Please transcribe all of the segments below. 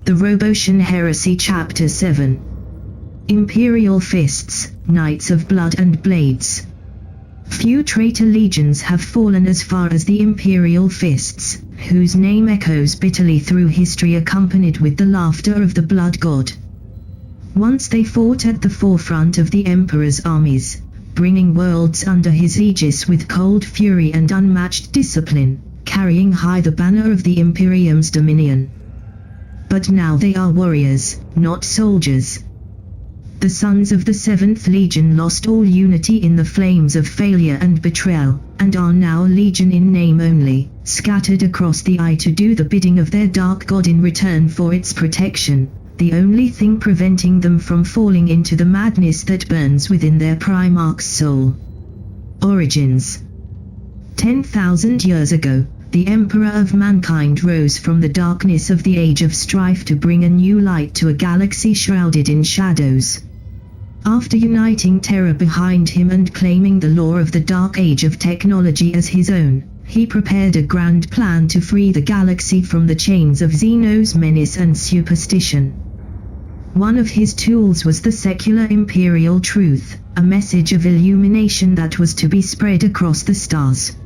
The Roboutian Heresy Chapter 7. Imperial Fists, Knights of Blood and Blades. Few traitor legions have fallen as far as the Imperial Fists, whose name echoes bitterly through history accompanied with the laughter of the Blood God. Once they fought at the forefront of the Emperor's armies, bringing worlds under his aegis with cold fury and unmatched discipline, carrying high the banner of the Imperium's dominion. But now they are warriors, not soldiers. The sons of the 7th Legion lost all unity in the flames of failure and betrayal, and are now a legion in name only, scattered across the eye to do the bidding of their dark god in return for its protection, the only thing preventing them from falling into the madness that burns within their Primarch's soul. Origins. 10,000 years ago, the Emperor of mankind rose from the darkness of the Age of Strife to bring a new light to a galaxy shrouded in shadows. After uniting Terra behind him and claiming the law of the Dark Age of technology as his own, he prepared a grand plan to free the galaxy from the chains of Xeno's menace and superstition. One of his tools was the secular imperial truth, a message of illumination that was to be spread across the stars.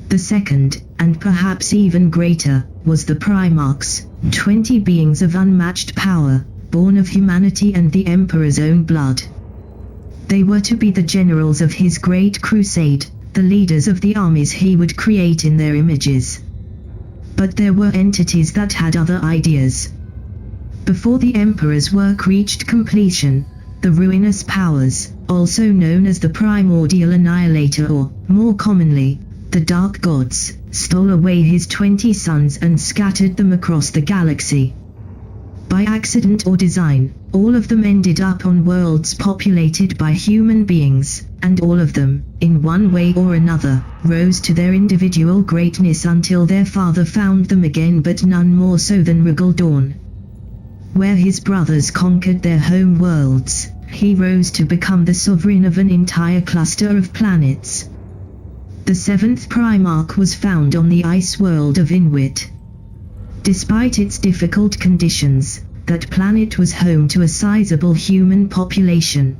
The second, and perhaps even greater, was the Primarchs, 20 beings of unmatched power, born of humanity and the Emperor's own blood. They were to be the generals of his Great Crusade, the leaders of the armies he would create in their images. But there were entities that had other ideas. Before the Emperor's work reached completion, the ruinous powers, also known as the Primordial Annihilator or, more commonly, the Dark Gods, stole away his 20 sons and scattered them across the galaxy. By accident or design, all of them ended up on worlds populated by human beings, and all of them, in one way or another, rose to their individual greatness until their father found them again, but none more so than Dawn. Where his brothers conquered their home worlds, he rose to become the sovereign of an entire cluster of planets. The 7th Primarch was found on the ice world of Inwit. Despite its difficult conditions, that planet was home to a sizable human population.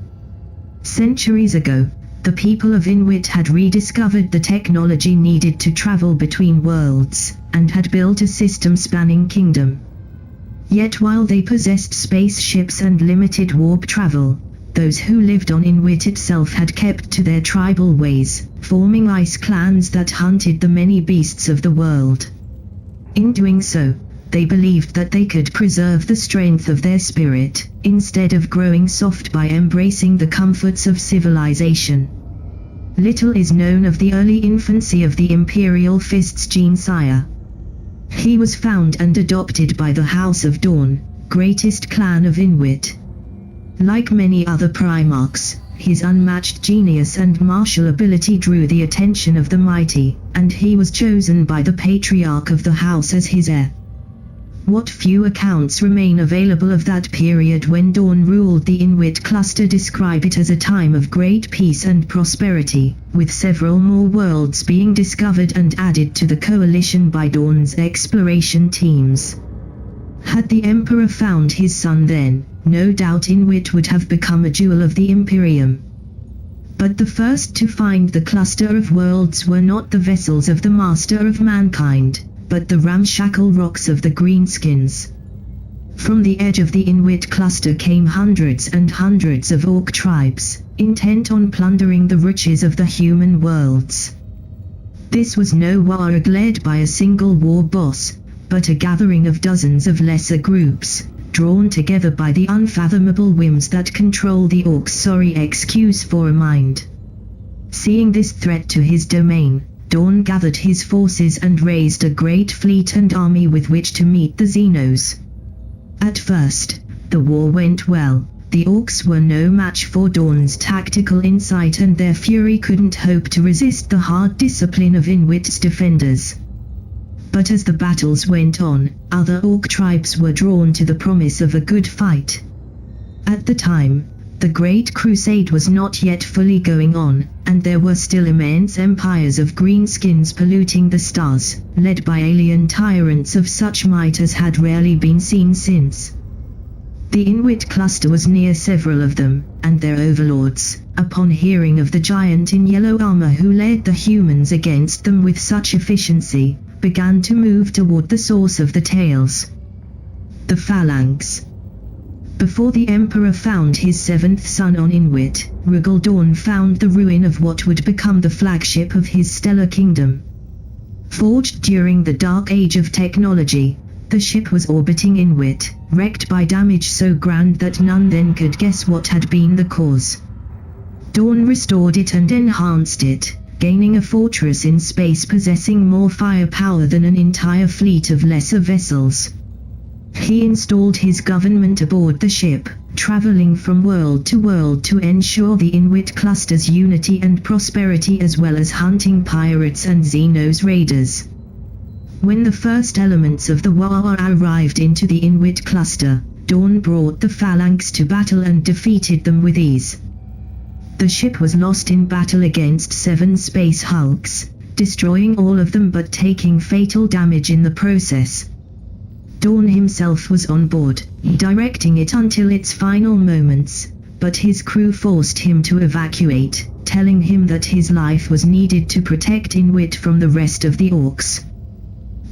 Centuries ago, the people of Inwit had rediscovered the technology needed to travel between worlds, and had built a system-spanning kingdom. Yet while they possessed spaceships and limited warp travel, those who lived on Inwit itself had kept to their tribal ways, forming ice clans that hunted the many beasts of the world. In doing so, they believed that they could preserve the strength of their spirit, instead of growing soft by embracing the comforts of civilization. Little is known of the early infancy of the Imperial Fist's Gene-sire. He was found and adopted by the House of Dawn, greatest clan of Inwit. Like many other Primarchs, his unmatched genius and martial ability drew the attention of the mighty, and he was chosen by the Patriarch of the house as his heir. What few accounts remain available of that period when Dawn ruled the Inwit cluster describe it as a time of great peace and prosperity, with several more worlds being discovered and added to the coalition by Dawn's exploration teams. Had the Emperor found his son then, no doubt Inwit would have become a jewel of the Imperium. But the first to find the cluster of worlds were not the vessels of the Master of Mankind, but the ramshackle rocks of the Greenskins. From the edge of the Inwit cluster came hundreds and hundreds of orc tribes, intent on plundering the riches of the human worlds. This was no warg led by a single war boss, but a gathering of dozens of lesser groups, drawn together by the unfathomable whims that control the orc's excuse for a mind. Seeing this threat to his domain, Dawn gathered his forces and raised a great fleet and army with which to meet the Xenos. At first, the war went well. The orcs were no match for Dawn's tactical insight, and their fury couldn't hope to resist the hard discipline of Inwit's defenders. But as the battles went on, other orc tribes were drawn to the promise of a good fight. At the time, The Great Crusade was not yet fully going on, and there were still immense empires of greenskins polluting the stars, led by alien tyrants of such might as had rarely been seen since. The Inuit cluster was near several of them, and their overlords, upon hearing of the giant in yellow armor who led the humans against them with such efficiency, began to move toward the source of the tales. The Phalanx. Before the Emperor found his seventh son on Inuit, Rugaldorn found the ruin of what would become the flagship of his stellar kingdom. Forged during the Dark Age of technology, the ship was orbiting Inuit, wrecked by damage so grand that none then could guess what had been the cause. Dorn restored it and enhanced it, gaining a fortress in space possessing more firepower than an entire fleet of lesser vessels. He installed his government aboard the ship, traveling from world to ensure the Inuit cluster's unity and prosperity as well as hunting pirates and Xenos raiders. When the first elements of the war arrived into the Inuit cluster, Dorn brought the Phalanx to battle and defeated them with ease. The ship was lost in battle against 7 space hulks, destroying all of them but taking fatal damage in the process. Dorn himself was on board, directing it until its final moments, but his crew forced him to evacuate, telling him that his life was needed to protect Inuit from the rest of the Orcs.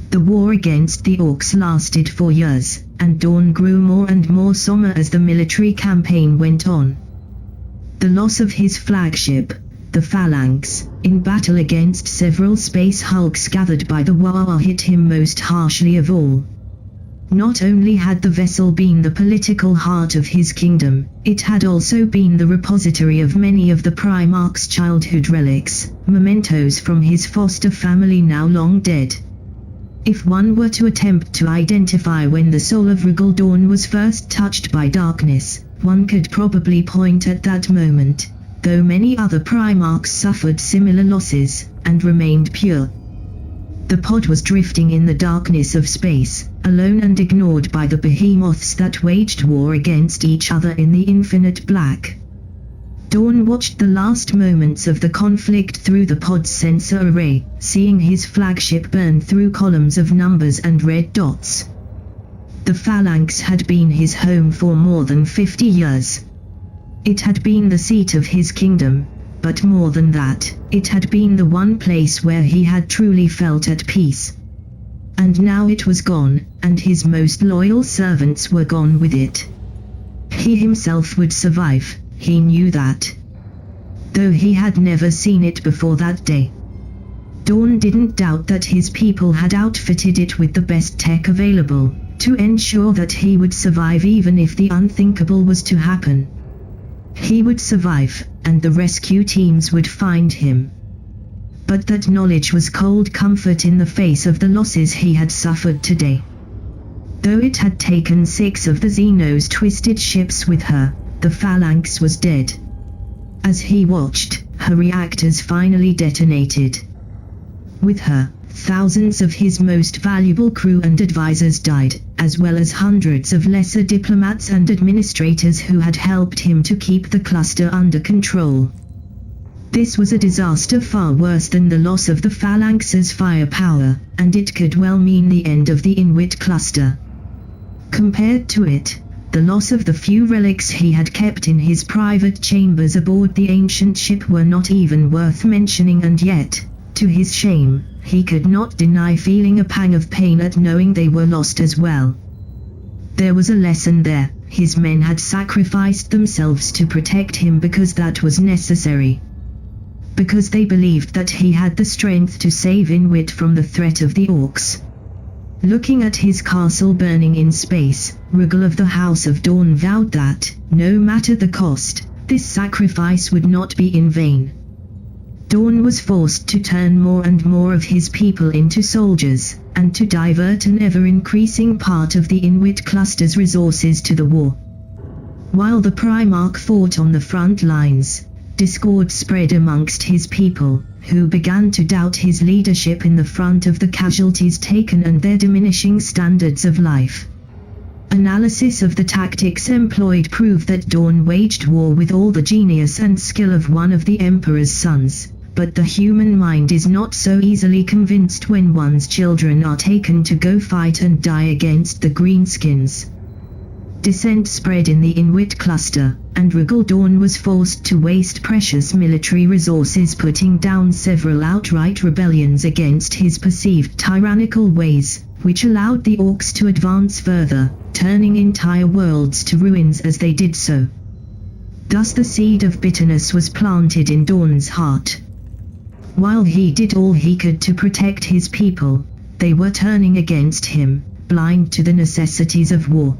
The war against the Orcs lasted 4 years, and Dorn grew more and more somber as the military campaign went on. The loss of his flagship, the Phalanx, in battle against several space hulks gathered by the war hit him most harshly of all. Not only had the vessel been the political heart of his kingdom, it had also been the repository of many of the Primarch's childhood relics, mementos from his foster family now long dead. If one were to attempt to identify when the soul of Rugaldorn was first touched by darkness, one could probably point at that moment, though many other Primarchs suffered similar losses, and remained pure. The pod was drifting in the darkness of space, alone and ignored by the behemoths that waged war against each other in the infinite black. Dorn watched the last moments of the conflict through the pod's sensor array, seeing his flagship burn through columns of numbers and red dots. The Phalanx had been his home for more than 50 years. It had been the seat of his kingdom, but more than that, it had been the one place where he had truly felt at peace. And now it was gone, and his most loyal servants were gone with it. He himself would survive, he knew that. Though he had never seen it before that day. Dorn didn't doubt that his people had outfitted it with the best tech available, to ensure that he would survive even if the unthinkable was to happen. He would survive, and the rescue teams would find him. But that knowledge was cold comfort in the face of the losses he had suffered today. Though it had taken 6 of the Xenos' twisted ships with her, the Phalanx was dead. As he watched, her reactors finally detonated. With her, thousands of his most valuable crew and advisors died, as well as hundreds of lesser diplomats and administrators who had helped him to keep the cluster under control. This was a disaster far worse than the loss of the Phalanx's firepower, and it could well mean the end of the Inuit cluster. Compared to it, the loss of the few relics he had kept in his private chambers aboard the ancient ship were not even worth mentioning, and yet, to his shame, he could not deny feeling a pang of pain at knowing they were lost as well. There was a lesson there. His men had sacrificed themselves to protect him because that was necessary. Because they believed that he had the strength to save Inuit from the threat of the Orcs. Looking at his castle burning in space, Rugal of the House of Dorn vowed that, no matter the cost, this sacrifice would not be in vain. Dorn was forced to turn more and more of his people into soldiers, and to divert an ever-increasing part of the Inuit cluster's resources to the war. While the Primarch fought on the front lines, discord spread amongst his people, who began to doubt his leadership in the front of the casualties taken and their diminishing standards of life. Analysis of the tactics employed proved that Dorn waged war with all the genius and skill of one of the Emperor's sons, but the human mind is not so easily convinced when one's children are taken to go fight and die against the Greenskins. Dissent spread in the Inuit cluster, and Rugel Dorn was forced to waste precious military resources putting down several outright rebellions against his perceived tyrannical ways, which allowed the orcs to advance further, turning entire worlds to ruins as they did so. Thus the seed of bitterness was planted in Dorn's heart. While he did all he could to protect his people, they were turning against him, blind to the necessities of war.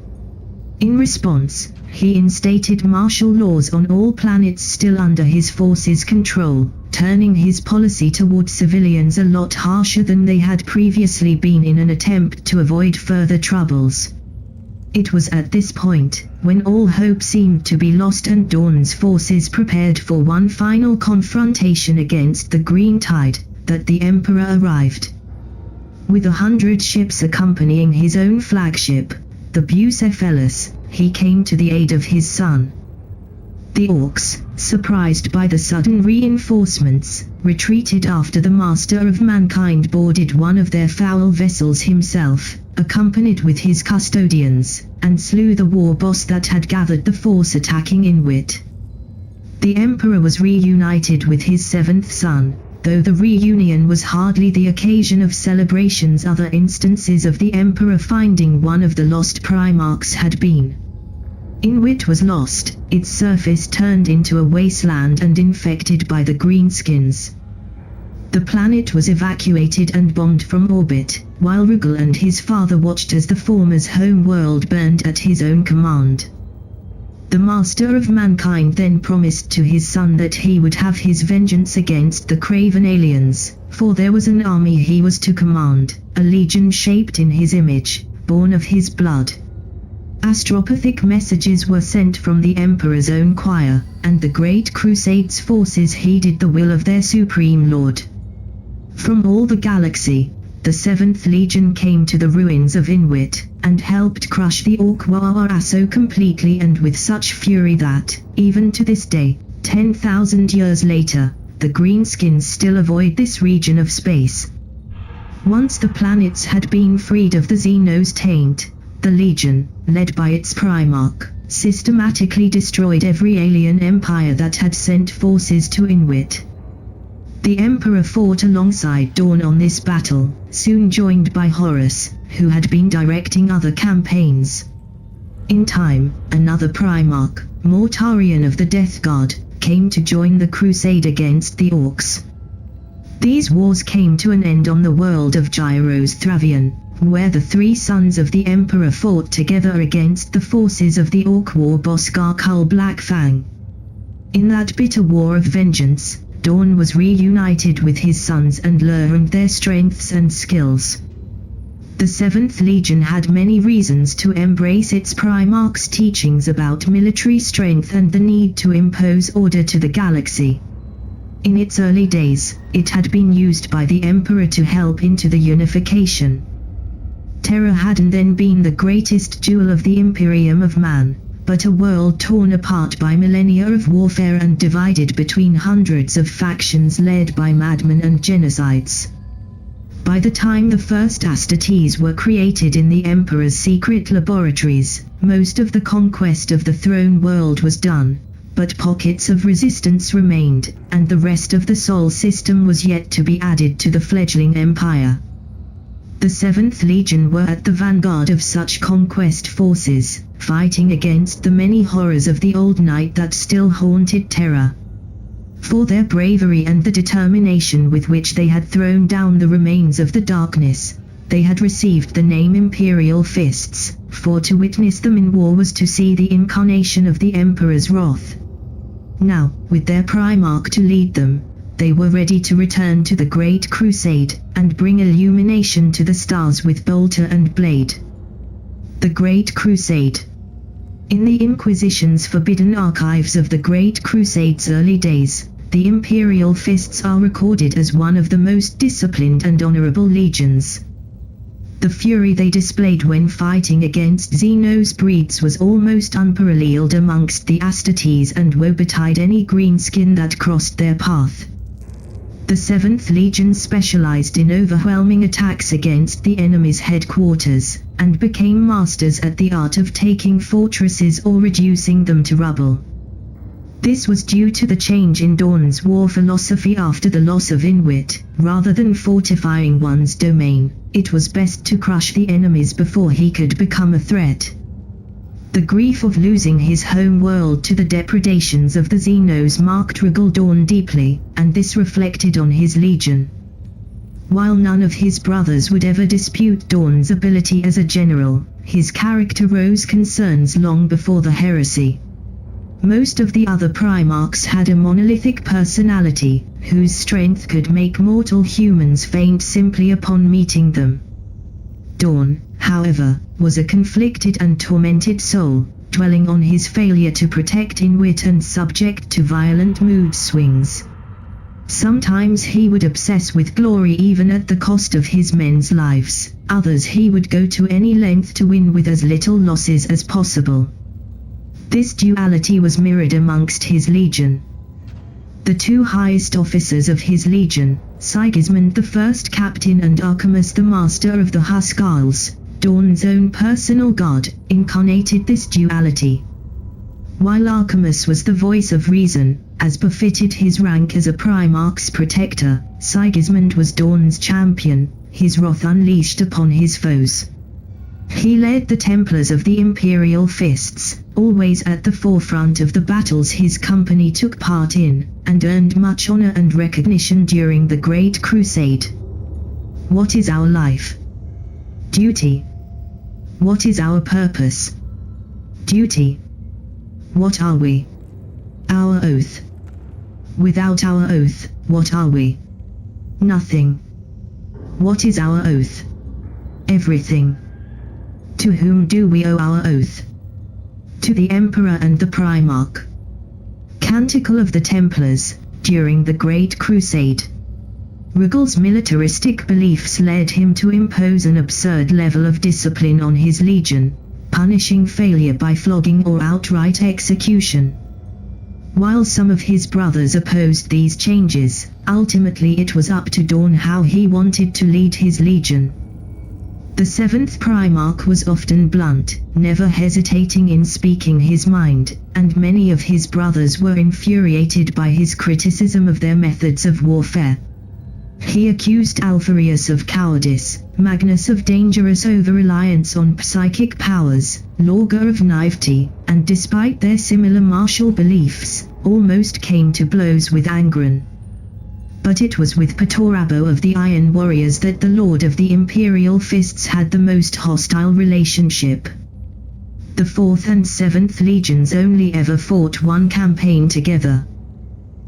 In response, he instated martial laws on all planets still under his forces' control, turning his policy toward civilians a lot harsher than they had previously been in an attempt to avoid further troubles. It was at this point, when all hope seemed to be lost and Dorn's forces prepared for one final confrontation against the Green Tide, that the Emperor arrived. With 100 ships accompanying his own flagship, the Bucephalus, he came to the aid of his son. The orcs, surprised by the sudden reinforcements, retreated after the Master of Mankind boarded one of their foul vessels himself, accompanied with his custodians, and slew the war boss that had gathered the force attacking Inuit. The Emperor was reunited with his seventh son, though the reunion was hardly the occasion of celebrations. Other instances of the Emperor finding one of the lost Primarchs had been. Inuit was lost, its surface turned into a wasteland and infected by the Greenskins. The planet was evacuated and bombed from orbit, while Rugel and his father watched as the former's homeworld burned at his own command. The Master of Mankind then promised to his son that he would have his vengeance against the craven aliens, for there was an army he was to command, a legion shaped in his image, born of his blood. Astropathic messages were sent from the Emperor's own choir, and the Great Crusade's forces heeded the will of their Supreme Lord. From all the galaxy, the 7th Legion came to the ruins of Inuit, and helped crush the Orc Warrior so completely and with such fury that, even to this day, 10,000 years later, the Greenskins still avoid this region of space. Once the planets had been freed of the Xenos taint, the Legion, led by its Primarch, systematically destroyed every alien empire that had sent forces to Inuit. The Emperor fought alongside Dorn on this battle, soon joined by Horus, who had been directing other campaigns. In time, another Primarch, Mortarion of the Death Guard, came to join the crusade against the Orcs. These wars came to an end on the world of Gyros Thravian, where the three sons of the Emperor fought together against the forces of the Orc war boss Garkul Blackfang. In that bitter war of vengeance, Dorn was reunited with his sons and learned their strengths and skills. The 7th Legion had many reasons to embrace its Primarch's teachings about military strength and the need to impose order to the galaxy. In its early days, it had been used by the Emperor to help into the unification. Terra hadn't then been the greatest jewel of the Imperium of Man, but a world torn apart by millennia of warfare and divided between hundreds of factions led by madmen and genocides. By the time the first Astartes were created in the Emperor's secret laboratories, most of the conquest of the throne world was done, but pockets of resistance remained, and the rest of the Sol system was yet to be added to the fledgling empire. The 7th Legion were at the vanguard of such conquest forces, fighting against the many horrors of the old night that still haunted Terra. For their bravery and the determination with which they had thrown down the remains of the darkness, they had received the name Imperial Fists, for to witness them in war was to see the incarnation of the Emperor's wrath. Now, with their Primarch to lead them, they were ready to return to the Great Crusade, and bring illumination to the stars with bolter and blade. The Great Crusade. In the Inquisition's forbidden archives of the Great Crusade's early days, the Imperial Fists are recorded as one of the most disciplined and honorable legions. The fury they displayed when fighting against Xenos breeds was almost unparalleled amongst the Astartes, and woe betide any greenskin that crossed their path. The 7th Legion specialized in overwhelming attacks against the enemy's headquarters, and became masters at the art of taking fortresses or reducing them to rubble. This was due to the change in Dorn's war philosophy after the loss of Inwit. Rather than fortifying one's domain, it was best to crush the enemies before he could become a threat. The grief of losing his home world to the depredations of the Xenos marked Regal Dorn deeply, and this reflected on his legion. While none of his brothers would ever dispute Dorn's ability as a general, his character rose concerns long before the heresy. Most of the other Primarchs had a monolithic personality, whose strength could make mortal humans faint simply upon meeting them. Dorn, however, was a conflicted and tormented soul, dwelling on his failure to protect Inwit and subject to violent mood swings. Sometimes he would obsess with glory even at the cost of his men's lives, others he would go to any length to win with as little losses as possible. This duality was mirrored amongst his legion. The two highest officers of his legion, Sigismund the First Captain and Archimus the Master of the Huskarls, Dorn's own personal god, incarnated this duality. While Archimus was the voice of reason, as befitted his rank as a Primarch's protector, Sigismund was Dorn's champion, his wrath unleashed upon his foes. He led the Templars of the Imperial Fists, always at the forefront of the battles his company took part in, and earned much honor and recognition during the Great Crusade. What is our life? Duty. What is our purpose? Duty. What are we? Our oath. Without our oath, what are we? Nothing. What is our oath? Everything. To whom do we owe our oath? To the Emperor and the Primarch. Canticle of the Templars, during the Great Crusade. Regal's militaristic beliefs led him to impose an absurd level of discipline on his legion, punishing failure by flogging or outright execution. While some of his brothers opposed these changes, ultimately it was up to Dorn how he wanted to lead his legion. The 7th Primarch was often blunt, never hesitating in speaking his mind, and many of his brothers were infuriated by his criticism of their methods of warfare. He accused Alpharius of cowardice, Magnus of dangerous over-reliance on psychic powers, Lorga of naivety, and despite their similar martial beliefs, almost came to blows with Angron. But it was with Perturabo of the Iron Warriors that the Lord of the Imperial Fists had the most hostile relationship. The 4th and 7th Legions only ever fought one campaign together.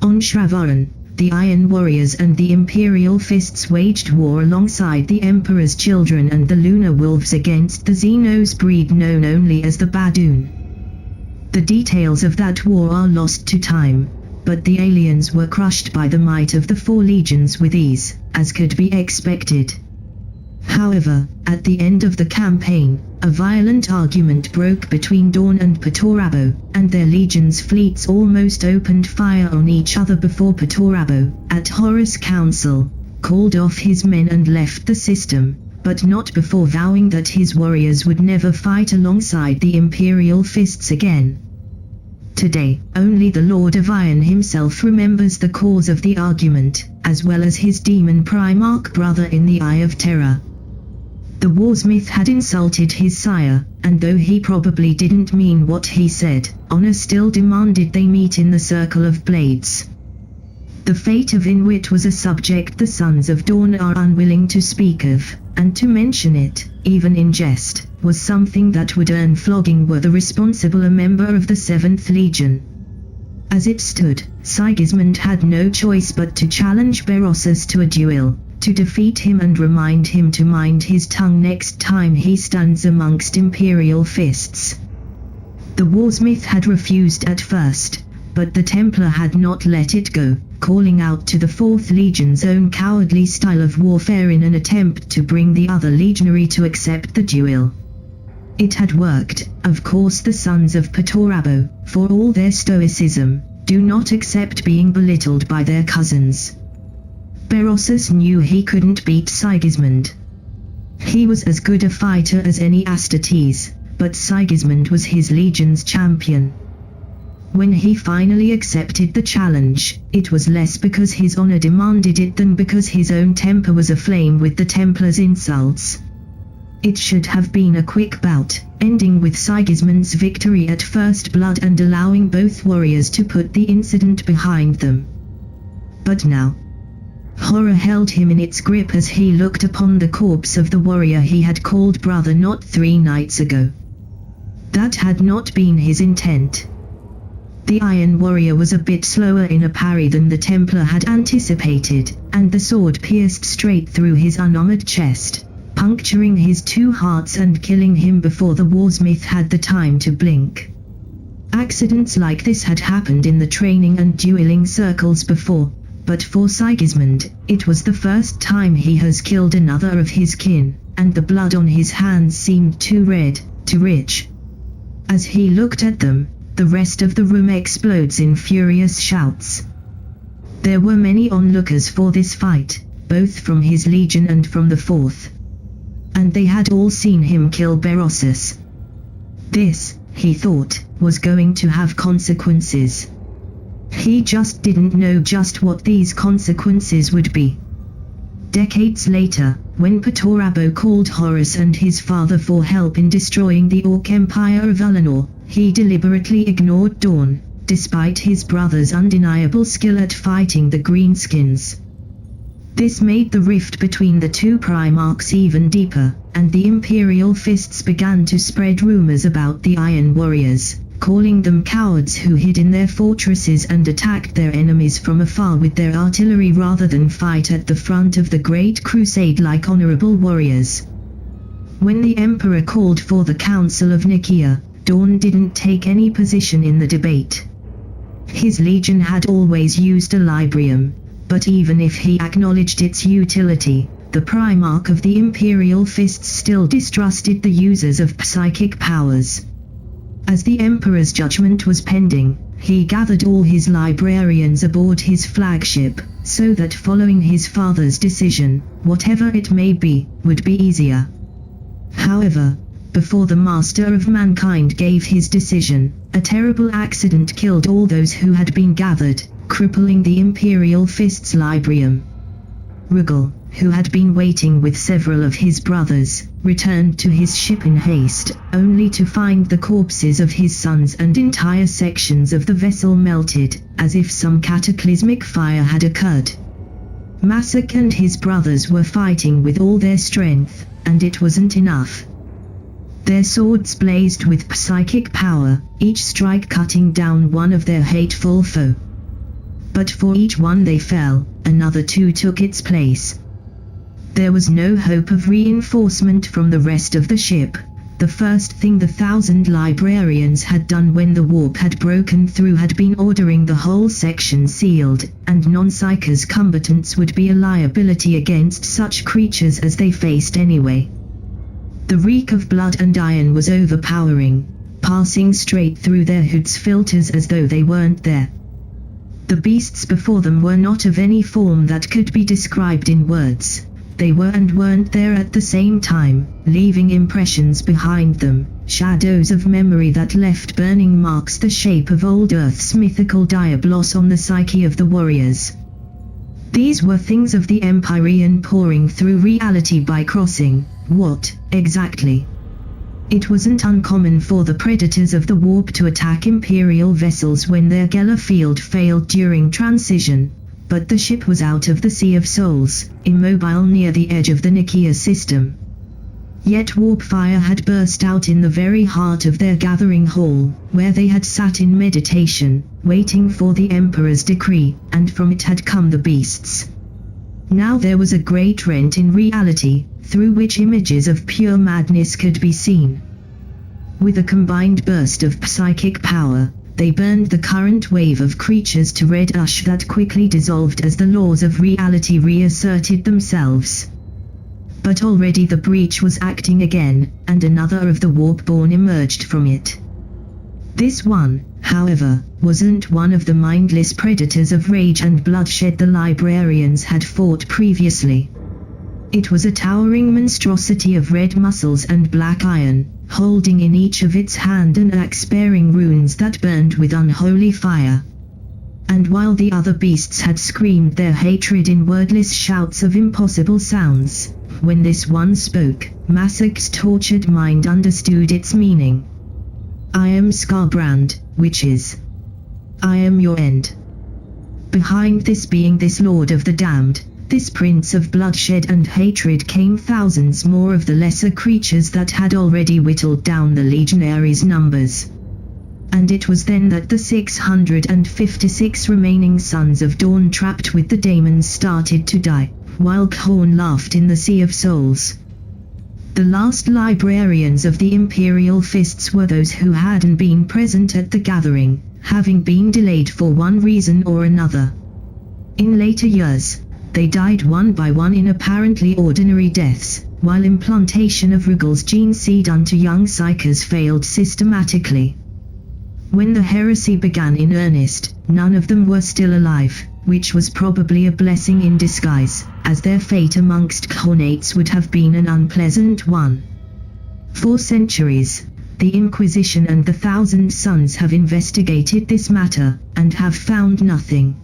On Shravaran, the Iron Warriors and the Imperial Fists waged war alongside the Emperor's Children and the Lunar Wolves against the Xenos breed known only as the Badoon. The details of that war are lost to time, but the aliens were crushed by the might of the 4 legions with ease, as could be expected. However, at the end of the campaign, a violent argument broke between Dorn and Perturabo, and their legions' fleets almost opened fire on each other before Perturabo, at Horus' council, called off his men and left the system, but not before vowing that his warriors would never fight alongside the Imperial Fists again. Today, only the Lord of Iron himself remembers the cause of the argument, as well as his demon Primarch brother in the Eye of Terror. The warsmith had insulted his sire, and though he probably didn't mean what he said, honor still demanded they meet in the Circle of Blades. The fate of Inwit was a subject the Sons of Dorn are unwilling to speak of, and to mention it, even in jest, was something that would earn flogging were the responsible a member of the 7th Legion. As it stood, Sigismund had no choice but to challenge Berossus to a duel, to defeat him and remind him to mind his tongue next time he stands amongst Imperial Fists. The warsmith had refused at first, but the Templar had not let it go, calling out to the 4th Legion's own cowardly style of warfare in an attempt to bring the other legionary to accept the duel. It had worked. Of course, the sons of Perturabo, for all their stoicism, do not accept being belittled by their cousins. Berossus knew he couldn't beat Sigismund. He was as good a fighter as any Astartes, but Sigismund was his legion's champion. When he finally accepted the challenge, it was less because his honor demanded it than because his own temper was aflame with the Templars' insults. It should have been a quick bout, ending with Sigismund's victory at first blood and allowing both warriors to put the incident behind them. But now, horror held him in its grip as he looked upon the corpse of the warrior he had called brother not 3 nights ago. That had not been his intent. The Iron Warrior was a bit slower in a parry than the Templar had anticipated, and the sword pierced straight through his unarmored chest, puncturing his 2 hearts and killing him before the warsmith had the time to blink. Accidents like this had happened in the training and dueling circles before, but for Sigismund, it was the first time he has killed another of his kin, and the blood on his hands seemed too red, too rich. As he looked at them, the rest of the room explodes in furious shouts. There were many onlookers for this fight, both from his legion and from the 4th. And they had all seen him kill Berossus. This, he thought, was going to have consequences. He just didn't know just what these consequences would be. Decades later, when Perturabo called Horus and his father for help in destroying the Orc Empire of Ullanor, he deliberately ignored Dorn, despite his brother's undeniable skill at fighting the Greenskins. This made the rift between the 2 Primarchs even deeper, and the Imperial Fists began to spread rumors about the Iron Warriors, calling them cowards who hid in their fortresses and attacked their enemies from afar with their artillery rather than fight at the front of the Great Crusade like honorable warriors. When the Emperor called for the Council of Nicaea, Dorn didn't take any position in the debate. His legion had always used a Librium, but even if he acknowledged its utility, the Primarch of the Imperial Fists still distrusted the users of psychic powers. As the Emperor's judgment was pending, he gathered all his librarians aboard his flagship, so that following his father's decision, whatever it may be, would be easier. However, before the Master of Mankind gave his decision, a terrible accident killed all those who had been gathered, crippling the Imperial Fist's Librium. Rugal, who had been waiting with several of his brothers, returned to his ship in haste, only to find the corpses of his sons and entire sections of the vessel melted, as if some cataclysmic fire had occurred. Massacre and his brothers were fighting with all their strength, and it wasn't enough. Their swords blazed with psychic power, each strike cutting down one of their hateful foe. But for each one they fell, another 2 took its place. There was no hope of reinforcement from the rest of the ship. The first thing the 1,000 librarians had done when the warp had broken through had been ordering the whole section sealed, and non-psychers combatants would be a liability against such creatures as they faced anyway. The reek of blood and iron was overpowering, passing straight through their hoods' filters as though they weren't there. The beasts before them were not of any form that could be described in words. They were and weren't there at the same time, leaving impressions behind them, shadows of memory that left burning marks the shape of old Earth's mythical Diablos on the psyche of the warriors. These were things of the Empyrean pouring through reality by crossing. What, exactly? It wasn't uncommon for the predators of the warp to attack Imperial vessels when their Geller field failed during transition, but the ship was out of the Sea of Souls, immobile near the edge of the Nicaea system. Yet warp fire had burst out in the very heart of their gathering hall, where they had sat in meditation, waiting for the Emperor's decree, and from it had come the beasts. Now there was a great rent in reality, through which images of pure madness could be seen. With a combined burst of psychic power, they burned the current wave of creatures to red ash that quickly dissolved as the laws of reality reasserted themselves. But already the breach was acting again, and another of the Warpborn emerged from it. This one, however, wasn't one of the mindless predators of rage and bloodshed the librarians had fought previously. It was a towering monstrosity of red muscles and black iron, holding in each of its hand an axe bearing runes that burned with unholy fire. And while the other beasts had screamed their hatred in wordless shouts of impossible sounds, when this one spoke, Massacre's tortured mind understood its meaning. I am Scarbrand, which is, I am your end. Behind this being, this Lord of the Damned, this Prince of bloodshed and hatred, came thousands more of the lesser creatures that had already whittled down the legionaries' numbers. And it was then that the 656 remaining sons of Dawn trapped with the daemons started to die, while Khorne laughed in the Sea of Souls. The last librarians of the Imperial Fists were those who hadn't been present at the gathering, having been delayed for one reason or another. In later years, they died one by one in apparently ordinary deaths, while implantation of Rugel's Geneseed unto young psychers failed systematically. When the heresy began in earnest, none of them were still alive, which was probably a blessing in disguise, as their fate amongst Khornates would have been an unpleasant one. For centuries, the Inquisition and the Thousand Sons have investigated this matter, and have found nothing.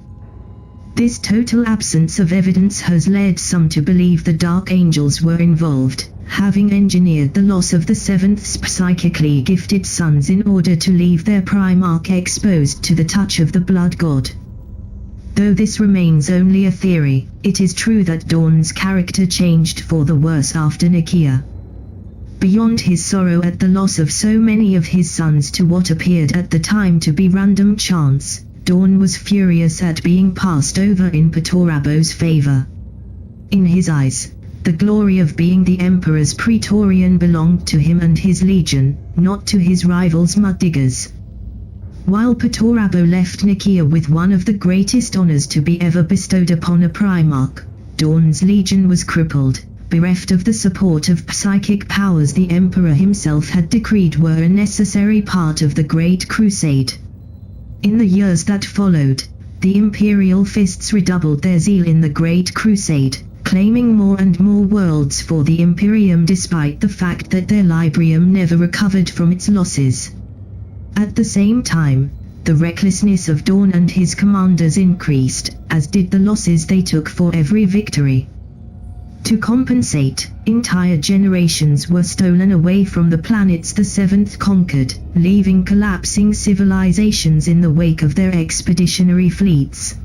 This total absence of evidence has led some to believe the Dark Angels were involved, having engineered the loss of the seventh psychically gifted sons in order to leave their Primarch exposed to the touch of the Blood God. Though this remains only a theory, it is true that Dawn's character changed for the worse after Nicaea. Beyond his sorrow at the loss of so many of his sons to what appeared at the time to be random chance, Dawn was furious at being passed over in Petorabo's favor. In his eyes, the glory of being the Emperor's Praetorian belonged to him and his legion, not to his rivals Muddiggers. While Petorabo left Nicaea with one of the greatest honors to be ever bestowed upon a Primarch, Dawn's legion was crippled, bereft of the support of psychic powers the Emperor himself had decreed were a necessary part of the Great Crusade. In the years that followed, the Imperial Fists redoubled their zeal in the Great Crusade, claiming more and more worlds for the Imperium despite the fact that their Librium never recovered from its losses. At the same time, the recklessness of Dawn and his commanders increased, as did the losses they took for every victory. To compensate, entire generations were stolen away from the planets the Seventh conquered, leaving collapsing civilizations in the wake of their expeditionary fleets.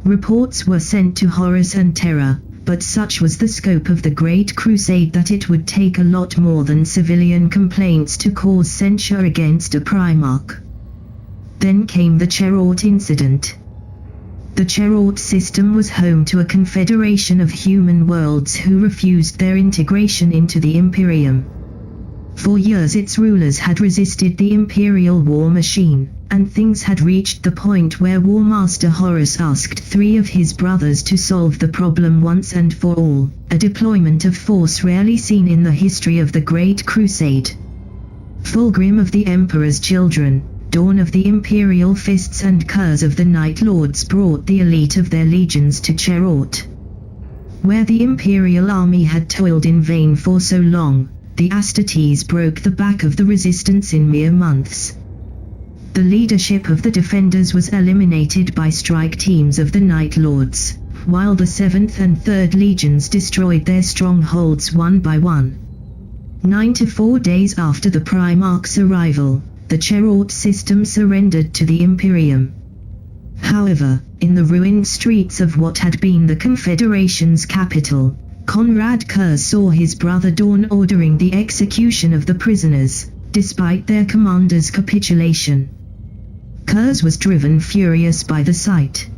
Reports were sent to Horus and Terra, but such was the scope of the Great Crusade that it would take a lot more than civilian complaints to cause censure against a Primarch. Then came the Cherort incident. The Cherort system was home to a confederation of human worlds who refused their integration into the Imperium. For years its rulers had resisted the Imperial war machine, and things had reached the point where War Master Horus asked 3 of his brothers to solve the problem once and for all, a deployment of force rarely seen in the history of the Great Crusade. Fulgrim of the Emperor's children, Dawn of the Imperial Fists and Curse of the Night Lords brought the elite of their legions to Cherort. Where the Imperial army had toiled in vain for so long, the Astartes broke the back of the resistance in mere months. The leadership of the defenders was eliminated by strike teams of the Night Lords, while the 7th and 3rd legions destroyed their strongholds one by one. 94 days after the Primarch's arrival, the Cherort system surrendered to the Imperium. However, in the ruined streets of what had been the Confederation's capital, Conrad Curze saw his brother Dawn ordering the execution of the prisoners, despite their commander's capitulation. Curze was driven furious by the sight.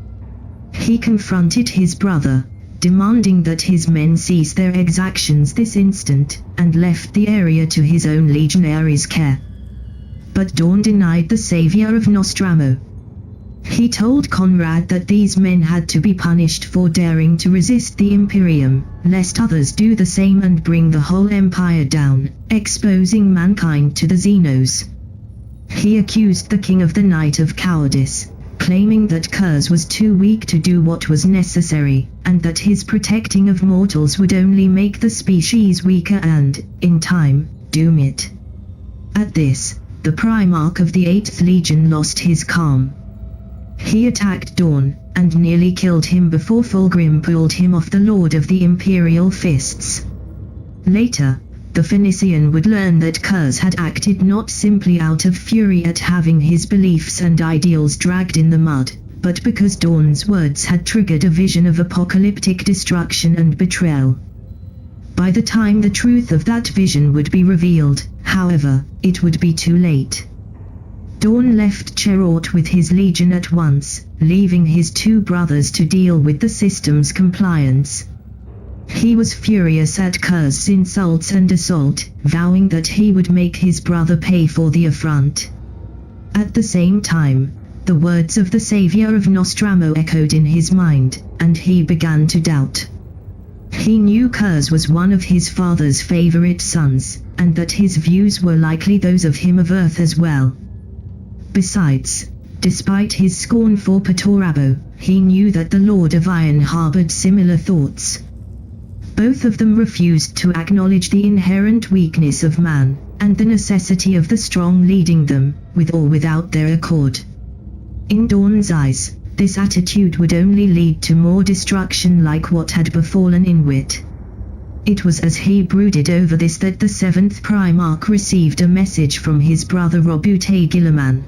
He confronted his brother, demanding that his men cease their exactions this instant, and left the area to his own legionaries' care. but Dorn denied the savior of Nostramo. He told Conrad that these men had to be punished for daring to resist the Imperium, lest others do the same and bring the whole empire down, exposing mankind to the Xenos. He accused the King of the Night of cowardice, claiming that Kurz was too weak to do what was necessary, and that his protecting of mortals would only make the species weaker and, in time, doom it. At this, the Primarch of the 8th Legion lost his calm. He attacked Dorn, and nearly killed him before Fulgrim pulled him off the Lord of the Imperial Fists. Later, the Phoenician would learn that Kurz had acted not simply out of fury at having his beliefs and ideals dragged in the mud, but because Dorn's words had triggered a vision of apocalyptic destruction and betrayal. By the time the truth of that vision would be revealed, however, it would be too late. Dorn left Cherort with his legion at once, leaving his two brothers to deal with the system's compliance. He was furious at Kurz's insults and assault, vowing that he would make his brother pay for the affront. At the same time, the words of the savior of Nostramo echoed in his mind, and he began to doubt. He knew Kurz was one of his father's favorite sons, and that his views were likely those of him of Earth as well. Besides, despite his scorn for Patorabo, he knew that the Lord of Iron harbored similar thoughts. Both of them refused to acknowledge the inherent weakness of man, and the necessity of the strong leading them, with or without their accord. In Dorn's eyes, this attitude would only lead to more destruction like what had befallen in Wit. It was as he brooded over this that the 7th Primarch received a message from his brother Roboutian Guilliman.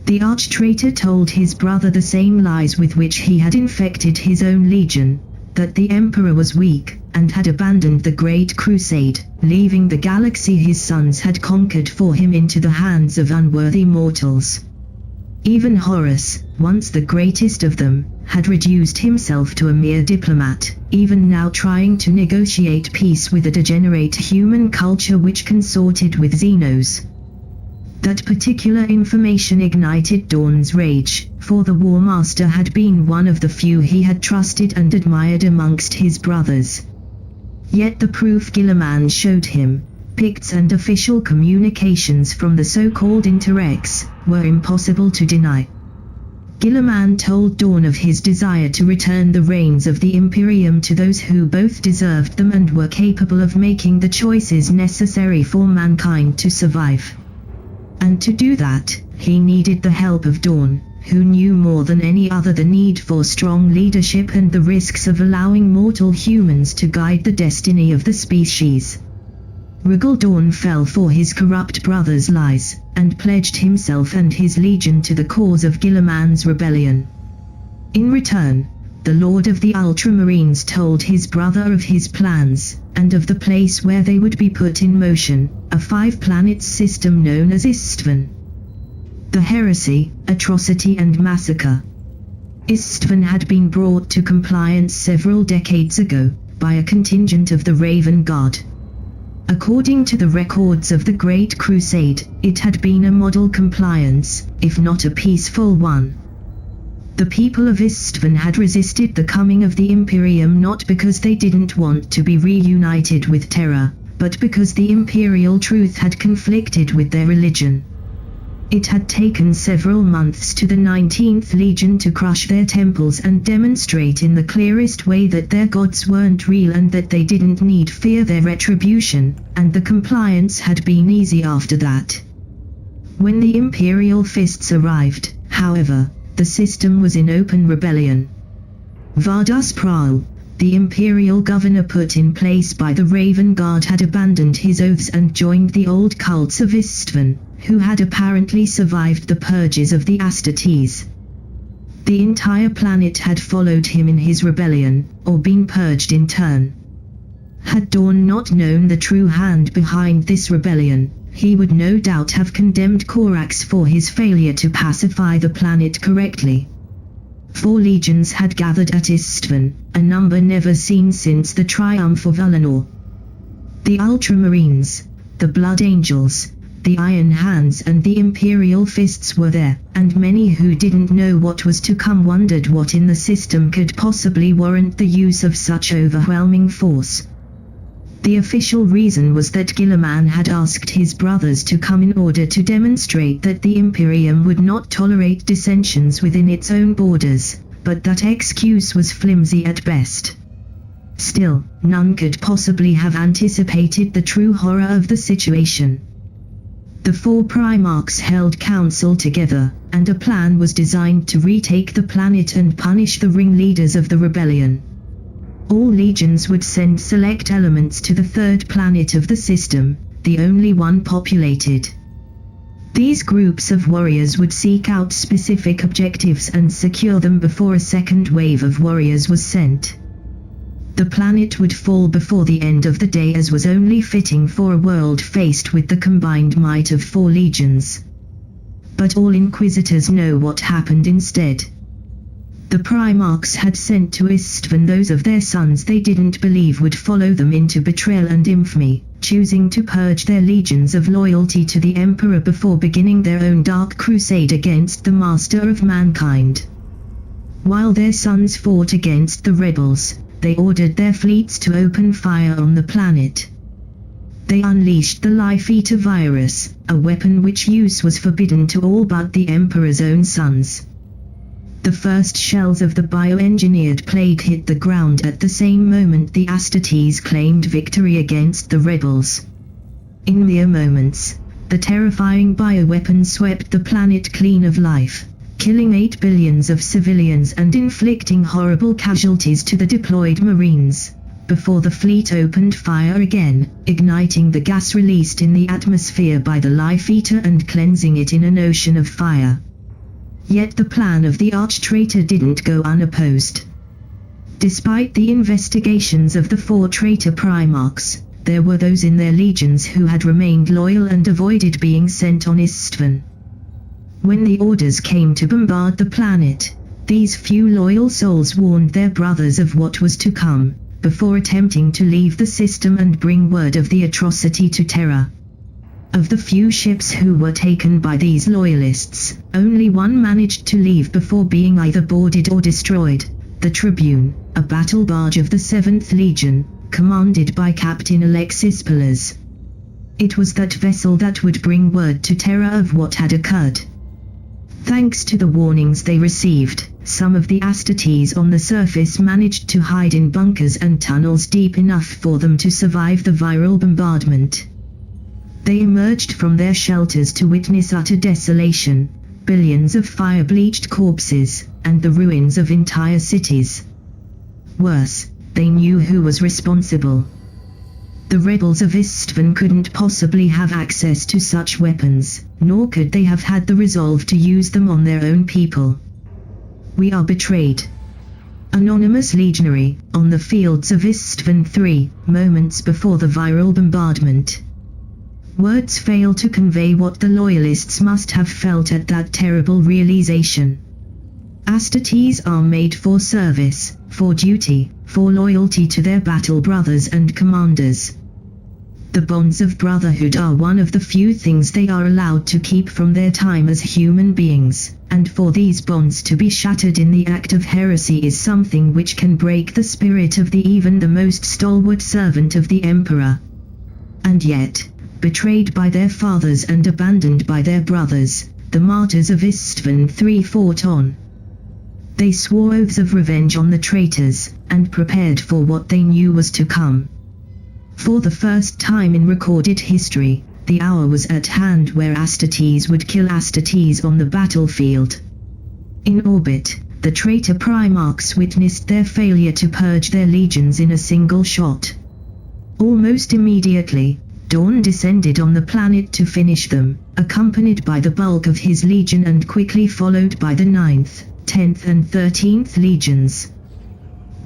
The arch-traitor told his brother the same lies with which he had infected his own legion, that the Emperor was weak, and had abandoned the Great Crusade, leaving the galaxy his sons had conquered for him into the hands of unworthy mortals. Even Horus, once the greatest of them, had reduced himself to a mere diplomat, even now trying to negotiate peace with a degenerate human culture which consorted with Xenos. That particular information ignited Dorn's rage, for the War Master had been one of the few he had trusted and admired amongst his brothers. Yet the proof Guilliman showed him, picts and official communications from the so-called Interrex, were impossible to deny. Guilliman told Dorn of his desire to return the reins of the Imperium to those who both deserved them and were capable of making the choices necessary for mankind to survive. And to do that, he needed the help of Dorn, who knew more than any other the need for strong leadership and the risks of allowing mortal humans to guide the destiny of the species. Regal Dorn fell for his corrupt brother's lies, and pledged himself and his legion to the cause of Guilliman's rebellion. In return, the Lord of the Ultramarines told his brother of his plans, and of the place where they would be put in motion, a 5-planet system known as Istvan. The Heresy, Atrocity and Massacre. Istvan had been brought to compliance several decades ago, by a contingent of the Raven Guard. According to the records of the Great Crusade, it had been a model compliance, if not a peaceful one. The people of Istvan had resisted the coming of the Imperium not because they didn't want to be reunited with Terra, but because the imperial truth had conflicted with their religion. It had taken several months to the 19th Legion to crush their temples and demonstrate in the clearest way that their gods weren't real and that they didn't need fear their retribution, and the compliance had been easy after that. When the Imperial Fists arrived, however, the system was in open rebellion. Vardus Praal, the imperial governor put in place by the Raven Guard, had abandoned his oaths and joined the old cults of Istvan, who had apparently survived the purges of the Astartes. The entire planet had followed him in his rebellion, or been purged in turn. Had Dorn not known the true hand behind this rebellion, he would no doubt have condemned Corax for his failure to pacify the planet correctly. 4 legions had gathered at Istvan, a number never seen since the triumph of Ullanor. The Ultramarines, the Blood Angels, The Iron Hands and the Imperial Fists were there, and many who didn't know what was to come wondered what in the system could possibly warrant the use of such overwhelming force. The official reason was that Guilliman had asked his brothers to come in order to demonstrate that the Imperium would not tolerate dissensions within its own borders, but that excuse was flimsy at best. Still, none could possibly have anticipated the true horror of the situation. The 4 Primarchs held council together, and a plan was designed to retake the planet and punish the ringleaders of the rebellion. All legions would send select elements to the 3rd planet of the system, the only one populated. These groups of warriors would seek out specific objectives and secure them before a second wave of warriors was sent. The planet would fall before the end of the day, as was only fitting for a world faced with the combined might of 4 legions. But all Inquisitors know what happened instead. The Primarchs had sent to Istvan those of their sons they didn't believe would follow them into betrayal and infamy, choosing to purge their legions of loyalty to the Emperor before beginning their own dark crusade against the Master of Mankind. While their sons fought against the rebels, they ordered their fleets to open fire on the planet. They unleashed the Life Eater virus, a weapon which use was forbidden to all but the Emperor's own sons. The first shells of the bioengineered plague hit the ground at the same moment the Astartes claimed victory against the rebels. In mere moments, the terrifying bioweapon swept the planet clean of life, killing 8 billion of civilians and inflicting horrible casualties to the deployed Marines, before the fleet opened fire again, igniting the gas released in the atmosphere by the Life Eater and cleansing it in an ocean of fire. Yet the plan of the arch-traitor didn't go unopposed. Despite the investigations of the 4 traitor Primarchs, there were those in their legions who had remained loyal and avoided being sent on Istvan. When the orders came to bombard the planet, these few loyal souls warned their brothers of what was to come, before attempting to leave the system and bring word of the atrocity to Terra. Of the few ships who were taken by these loyalists, only one managed to leave before being either boarded or destroyed, the Tribune, a battle barge of the 7th Legion, commanded by Captain Alexis Pillars. It was that vessel that would bring word to Terra of what had occurred. Thanks to the warnings they received, some of the Astartes on the surface managed to hide in bunkers and tunnels deep enough for them to survive the viral bombardment. They emerged from their shelters to witness utter desolation, billions of fire-bleached corpses, and the ruins of entire cities. Worse, they knew who was responsible. The rebels of Istvan couldn't possibly have access to such weapons, nor could they have had the resolve to use them on their own people. We are betrayed. Anonymous Legionary, on the fields of Istvan 3, moments before the viral bombardment. Words fail to convey what the loyalists must have felt at that terrible realization. Astartes are made for service, for duty, for loyalty to their battle brothers and commanders. The bonds of brotherhood are one of the few things they are allowed to keep from their time as human beings, and for these bonds to be shattered in the act of heresy is something which can break the spirit of even the most stalwart servant of the Emperor. And yet, betrayed by their fathers and abandoned by their brothers, the martyrs of Istvan 3 fought on. They swore oaths of revenge on the traitors, and prepared for what they knew was to come. For the first time in recorded history, the hour was at hand where Astartes would kill Astartes on the battlefield. In orbit, the traitor Primarchs witnessed their failure to purge their legions in a single shot. Almost immediately, Dawn descended on the planet to finish them, accompanied by the bulk of his legion and quickly followed by the 9th, 10th and 13th legions.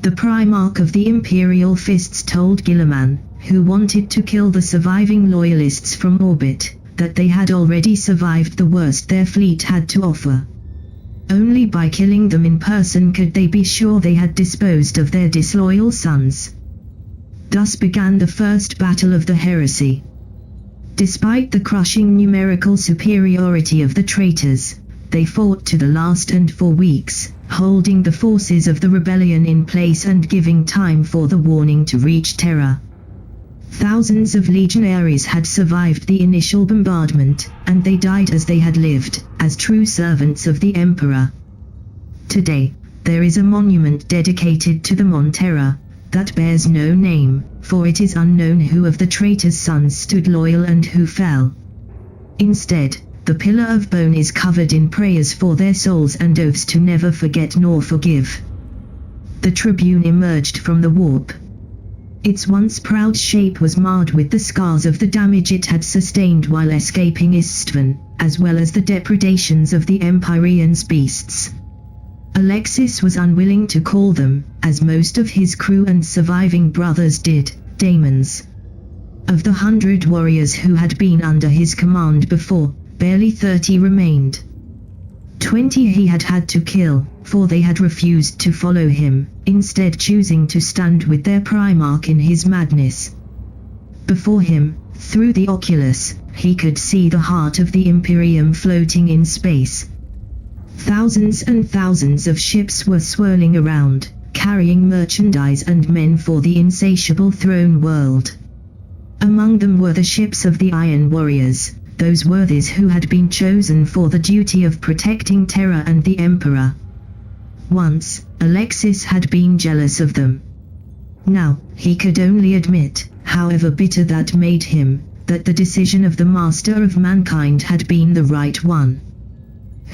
The Primarch of the Imperial Fists told Guilliman, who wanted to kill the surviving loyalists from orbit, that they had already survived the worst their fleet had to offer. Only by killing them in person could they be sure they had disposed of their disloyal sons. Thus began the first battle of the heresy. Despite the crushing numerical superiority of the traitors, they fought to the last and for weeks, holding the forces of the rebellion in place and giving time for the warning to reach Terra. Thousands of legionaries had survived the initial bombardment, and they died as they had lived, as true servants of the Emperor. Today, there is a monument dedicated to them on Terra, that bears no name, for it is unknown who of the traitors' sons stood loyal and who fell. Instead, the pillar of bone is covered in prayers for their souls and oaths to never forget nor forgive. The tribune emerged from the warp. Its once proud shape was marred with the scars of the damage it had sustained while escaping Istvan, as well as the depredations of the Empyrean's beasts. Alexis was unwilling to call them, as most of his crew and surviving brothers did, daemons. Of the 100 warriors who had been under his command before, barely 30 remained. 20 he had had to kill, for they had refused to follow him, instead choosing to stand with their Primarch in his madness. Before him, through the oculus, he could see the heart of the Imperium floating in space. Thousands and thousands of ships were swirling around, carrying merchandise and men for the insatiable throne world. Among them were the ships of the Iron Warriors, those worthies who had been chosen for the duty of protecting Terra and the Emperor. Once, Alexis had been jealous of them. Now, he could only admit, however bitter that made him, that the decision of the Master of Mankind had been the right one.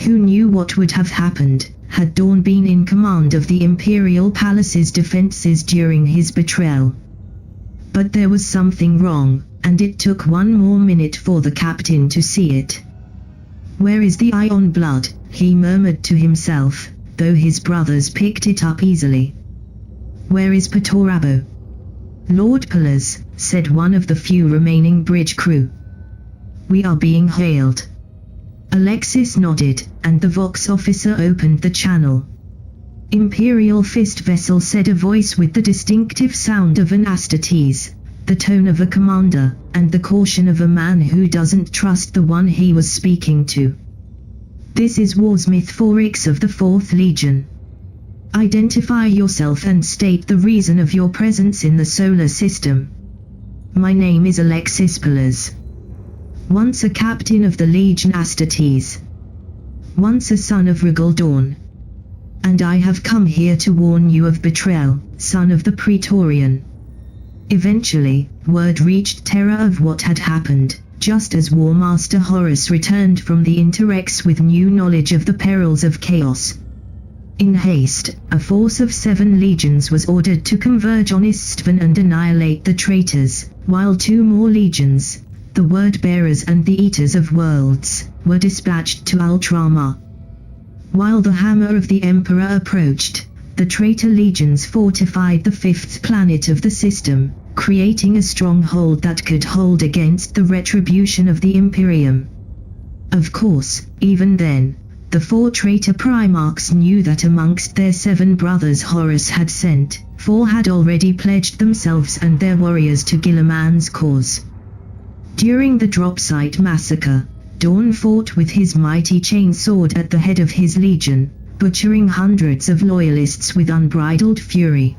Who knew what would have happened, had Dorn been in command of the Imperial Palace's defenses during his betrayal? But there was something wrong, and it took one more minute for the captain to see it. "Where is the eye on blood?" he murmured to himself, though his brothers picked it up easily. "Where is Patorabo?" "Lord Pillars," said one of the few remaining bridge crew. "We are being hailed." Alexis nodded, and the Vox officer opened the channel. "Imperial Fist Vessel," said a voice with the distinctive sound of an Astartes, the tone of a commander, and the caution of a man who doesn't trust the one he was speaking to. "This is Warsmith Forix of the 4th Legion. Identify yourself and state the reason of your presence in the solar system." "My name is Alexis Pillars. Once a captain of the Legion Astartes. Once a son of Regal Dawn. And I have come here to warn you of betrayal, son of the Praetorian." Eventually, word reached Terra of what had happened, just as War Master Horus returned from the Interrex with new knowledge of the perils of chaos. In haste, a force of 7 legions was ordered to converge on Istvan and annihilate the traitors, while 2 more legions, the Word-Bearers and the Eaters of Worlds, were dispatched to Ultramar. While the hammer of the Emperor approached, the traitor legions fortified the 5th planet of the system, creating a stronghold that could hold against the retribution of the Imperium. Of course, even then, the 4 traitor Primarchs knew that amongst their 7 brothers Horus had sent, 4 had already pledged themselves and their warriors to Guilliman's cause. During the Dropsite Massacre, Dorn fought with his mighty chainsword at the head of his legion, butchering hundreds of loyalists with unbridled fury.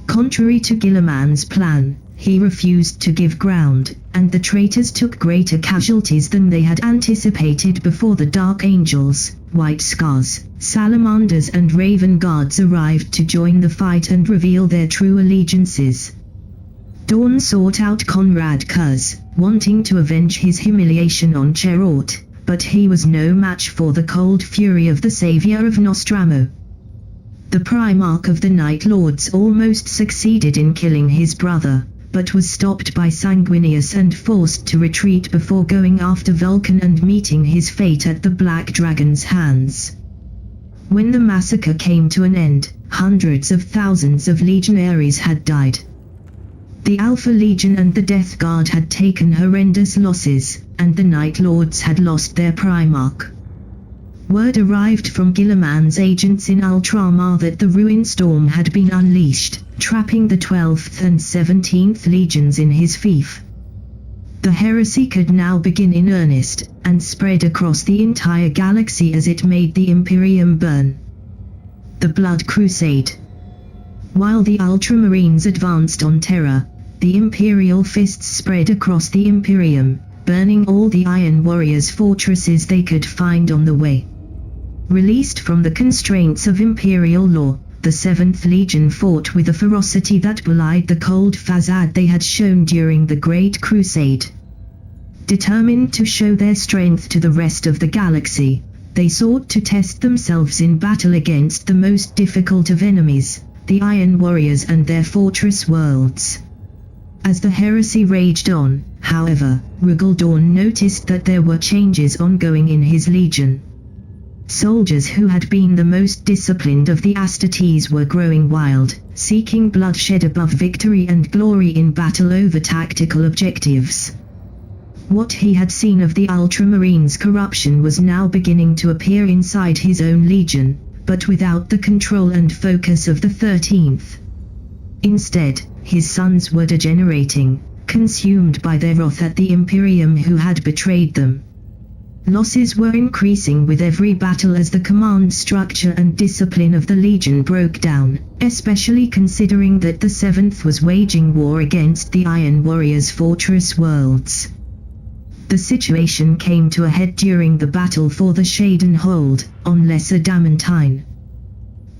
Contrary to Guilliman's plan, he refused to give ground, and the traitors took greater casualties than they had anticipated before the Dark Angels, White Scars, Salamanders and Raven Guards arrived to join the fight and reveal their true allegiances. Dorn sought out Conrad Kuz, wanting to avenge his humiliation on Cherort, but he was no match for the cold fury of the savior of Nostramo. The Primarch of the Night Lords almost succeeded in killing his brother, but was stopped by Sanguinius and forced to retreat before going after Vulcan and meeting his fate at the Black Dragon's hands. When the massacre came to an end, hundreds of thousands of legionaries had died. The Alpha Legion and the Death Guard had taken horrendous losses, and the Night Lords had lost their Primarch. Word arrived from Guilliman's agents in Ultramar that the Ruin Storm had been unleashed, trapping the 12th and 17th Legions in his fief. The heresy could now begin in earnest, and spread across the entire galaxy as it made the Imperium burn. The Blood Crusade. While the Ultramarines advanced on Terra, the Imperial fists spread across the Imperium, burning all the Iron Warriors' fortresses they could find on the way. Released from the constraints of Imperial law, the 7th Legion fought with a ferocity that belied the cold facade they had shown during the Great Crusade. Determined to show their strength to the rest of the galaxy, they sought to test themselves in battle against the most difficult of enemies, the Iron Warriors and their fortress worlds. As the heresy raged on, however, Dorn noticed that there were changes ongoing in his legion. Soldiers who had been the most disciplined of the Astartes were growing wild, seeking bloodshed above victory and glory in battle over tactical objectives. What he had seen of the Ultramarines' corruption was now beginning to appear inside his own legion, but without the control and focus of the 13th. Instead, his sons were degenerating, consumed by their wrath at the Imperium who had betrayed them. Losses were increasing with every battle as the command structure and discipline of the Legion broke down, especially considering that the 7th was waging war against the Iron Warriors' fortress worlds. The situation came to a head during the battle for the Shaden Hold, on Lesser Damantine.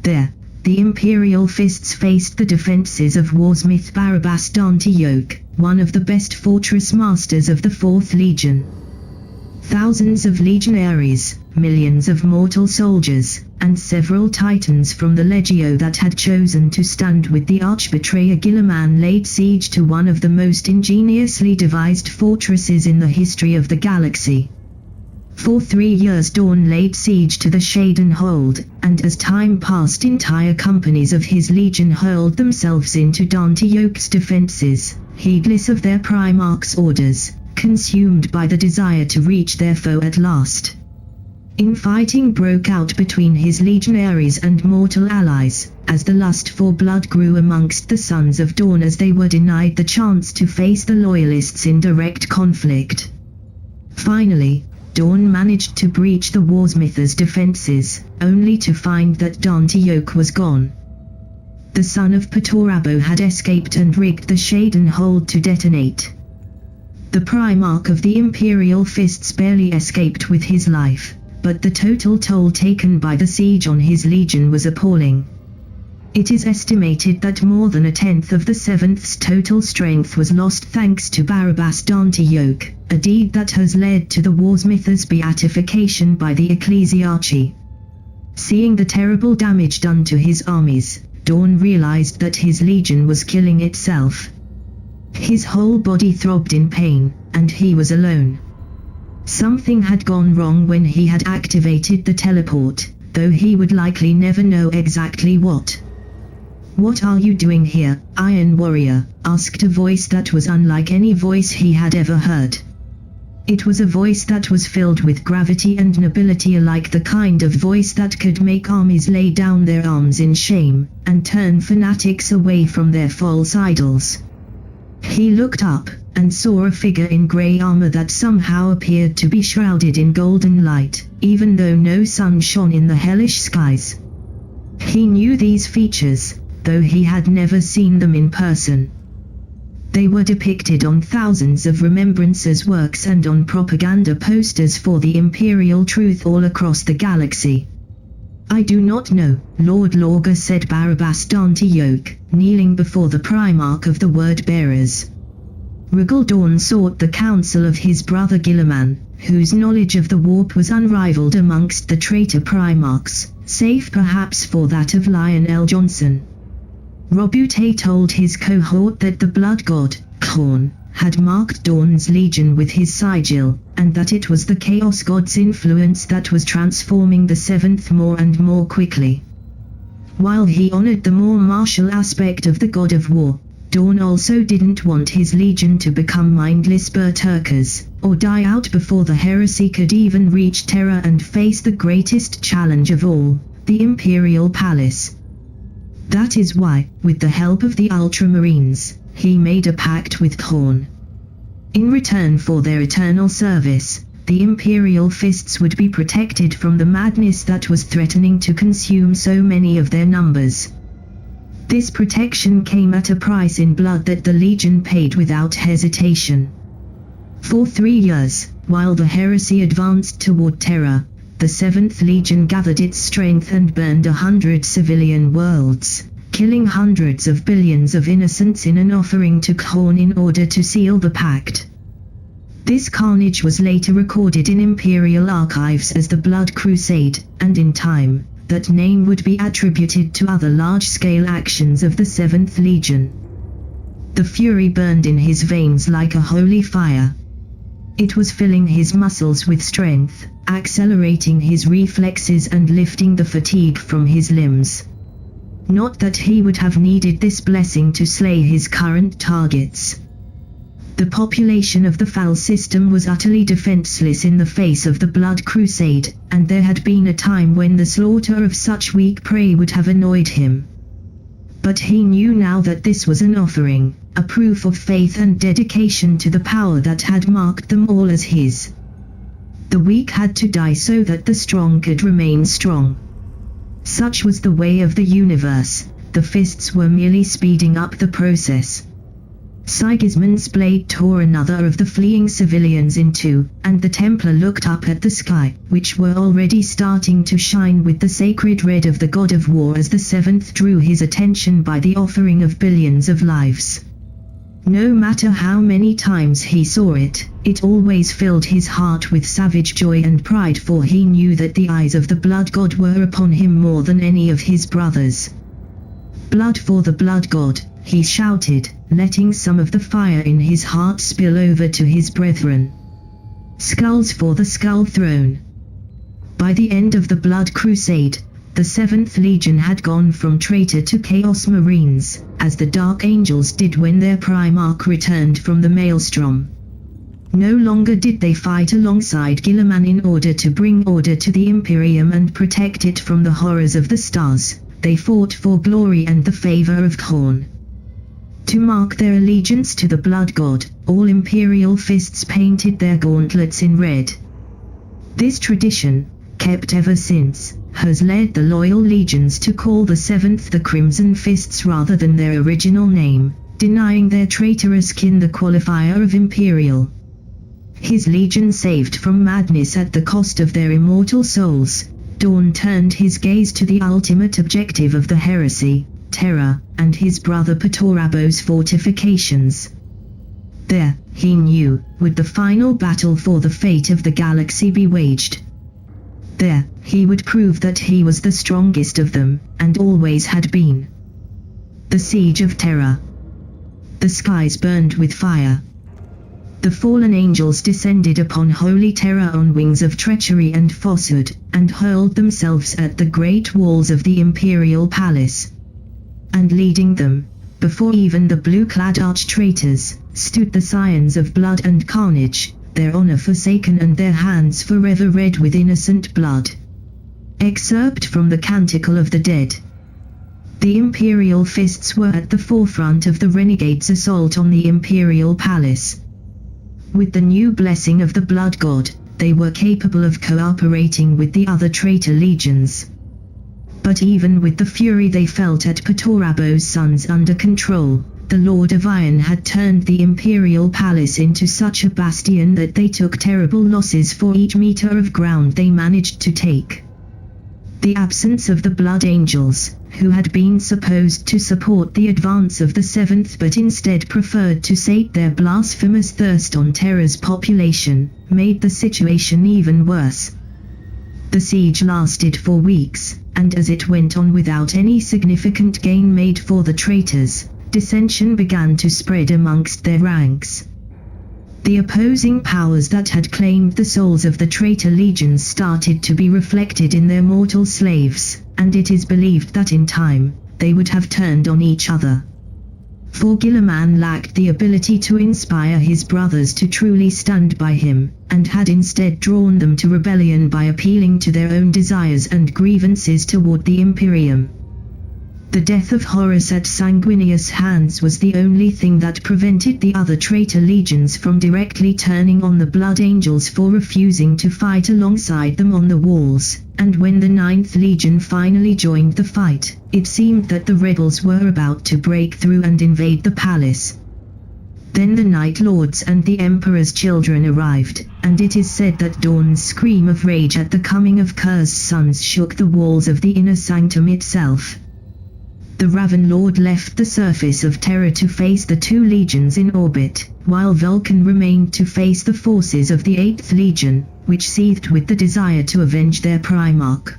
There, the Imperial fists faced the defenses of warsmith Barabbas Dantiyoke, one of the best fortress masters of the 4th Legion. Thousands of legionaries, millions of mortal soldiers, and several titans from the Legio that had chosen to stand with the arch-betrayer Guilliman laid siege to one of the most ingeniously devised fortresses in the history of the galaxy. For 3 years Dorn laid siege to the Shaden Hold, and as time passed entire companies of his legion hurled themselves into Dantiyoke's defenses, heedless of their Primarch's orders, consumed by the desire to reach their foe at last. Infighting broke out between his legionaries and mortal allies, as the lust for blood grew amongst the Sons of Dorn as they were denied the chance to face the Loyalists in direct conflict. Finally, Dorn managed to breach the warsmith's defenses, only to find that Dantiyoke was gone. The son of Patorabo had escaped and rigged the Shaden Hold to detonate. The Primarch of the Imperial Fists barely escaped with his life, but the total toll taken by the siege on his legion was appalling. It is estimated that more than 1/10 of the 7th's total strength was lost thanks to Barabbas Dantiyoke, a deed that has led to the warsmith's beatification by the ecclesiarchy. Seeing the terrible damage done to his armies, Dorn realized that his legion was killing itself. His whole body throbbed in pain, and he was alone. Something had gone wrong when he had activated the teleport, though he would likely never know exactly what. "What are you doing here, Iron Warrior?" asked a voice that was unlike any voice he had ever heard. It was a voice that was filled with gravity and nobility, alike the kind of voice that could make armies lay down their arms in shame, and turn fanatics away from their false idols. He looked up, and saw a figure in grey armor that somehow appeared to be shrouded in golden light, even though no sun shone in the hellish skies. He knew these features, though he had never seen them in person. They were depicted on thousands of remembrances works and on propaganda posters for the Imperial truth all across the galaxy. "I do not know, Lord Lorga," said Barabbas Dantiyoke, kneeling before the Primarch of the Word-Bearers. Dorn sought the counsel of his brother Guilliman, whose knowledge of the warp was unrivaled amongst the traitor Primarchs, save perhaps for that of Lionel Johnson. Roboutian told his cohort that the blood god, Khorne, had marked Dorn's legion with his sigil, and that it was the Chaos God's influence that was transforming the 7th more and more quickly. While he honored the more martial aspect of the god of war, Dorn also didn't want his legion to become mindless berserkers, or die out before the heresy could even reach Terra and face the greatest challenge of all, the Imperial Palace. That is why, with the help of the Ultramarines, he made a pact with Khorne. In return for their eternal service, the Imperial Fists would be protected from the madness that was threatening to consume so many of their numbers. This protection came at a price in blood that the Legion paid without hesitation. For 3 years, while the heresy advanced toward Terra, the 7th Legion gathered its strength and burned 100 civilian worlds, killing hundreds of billions of innocents in an offering to Khorne in order to seal the pact. This carnage was later recorded in Imperial archives as the Blood Crusade, and in time, that name would be attributed to other large-scale actions of the 7th Legion. The fury burned in his veins like a holy fire. It was filling his muscles with strength, accelerating his reflexes and lifting the fatigue from his limbs. Not that he would have needed this blessing to slay his current targets. The population of the Fal system was utterly defenseless in the face of the Blood Crusade, and there had been a time when the slaughter of such weak prey would have annoyed him. But he knew now that this was an offering, a proof of faith and dedication to the power that had marked them all as his. The weak had to die so that the strong could remain strong. Such was the way of the universe. The fists were merely speeding up the process. Sigismund's blade tore another of the fleeing civilians in two, and the Templar looked up at the sky, which were already starting to shine with the sacred red of the god of war as the 7th drew his attention by the offering of billions of lives. No matter how many times he saw it, it always filled his heart with savage joy and pride, for he knew that the eyes of the Blood God were upon him more than any of his brothers. "Blood for the Blood God," he shouted, letting some of the fire in his heart spill over to his brethren. "Skulls for the Skull Throne." By the end of the Blood Crusade, the 7th Legion had gone from traitor to Chaos Marines, as the Dark Angels did when their Primarch returned from the Maelstrom. No longer did they fight alongside Guilliman in order to bring order to the Imperium and protect it from the horrors of the stars. They fought for glory and the favor of Khorne. To mark their allegiance to the Blood God, all Imperial Fists painted their gauntlets in red. This tradition, kept ever since, has led the loyal legions to call the 7th the Crimson Fists rather than their original name, denying their traitorous kin the qualifier of Imperial. His legion saved from madness at the cost of their immortal souls, Dorn turned his gaze to the ultimate objective of the heresy, Terra, and his brother Patorabo's fortifications. There, he knew, would the final battle for the fate of the galaxy be waged. There, he would prove that he was the strongest of them, and always had been. The Siege of Terra. The skies burned with fire. The fallen angels descended upon Holy Terra on wings of treachery and falsehood, and hurled themselves at the great walls of the Imperial Palace. And leading them, before even the blue-clad arch-traitors, stood the scions of blood and carnage, their honor forsaken and their hands forever red with innocent blood. Excerpt from the Canticle of the Dead. The Imperial Fists were at the forefront of the Renegade's assault on the Imperial Palace. With the new blessing of the Blood God, they were capable of cooperating with the other traitor legions. But even with the fury they felt at Patorabo's sons under control, the Lord of Iron had turned the Imperial Palace into such a bastion that they took terrible losses for each meter of ground they managed to take. The absence of the Blood Angels, who had been supposed to support the advance of the 7th but instead preferred to sate their blasphemous thirst on Terra's population, made the situation even worse. The siege lasted for weeks, and as it went on without any significant gain made for the traitors, dissension began to spread amongst their ranks. The opposing powers that had claimed the souls of the traitor legions started to be reflected in their mortal slaves, and it is believed that in time, they would have turned on each other. For Guilliman lacked the ability to inspire his brothers to truly stand by him, and had instead drawn them to rebellion by appealing to their own desires and grievances toward the Imperium. The death of Horus at sanguineous hands was the only thing that prevented the other traitor legions from directly turning on the Blood Angels for refusing to fight alongside them on the walls, and when the 9th Legion finally joined the fight, it seemed that the rebels were about to break through and invade the palace. Then the Night Lords and the Emperor's children arrived, and it is said that Dawn's scream of rage at the coming of Ker's sons shook the walls of the inner sanctum itself. The Raven Lord left the surface of Terra to face the 2 legions in orbit, while Vulcan remained to face the forces of the 8th Legion, which seethed with the desire to avenge their Primarch.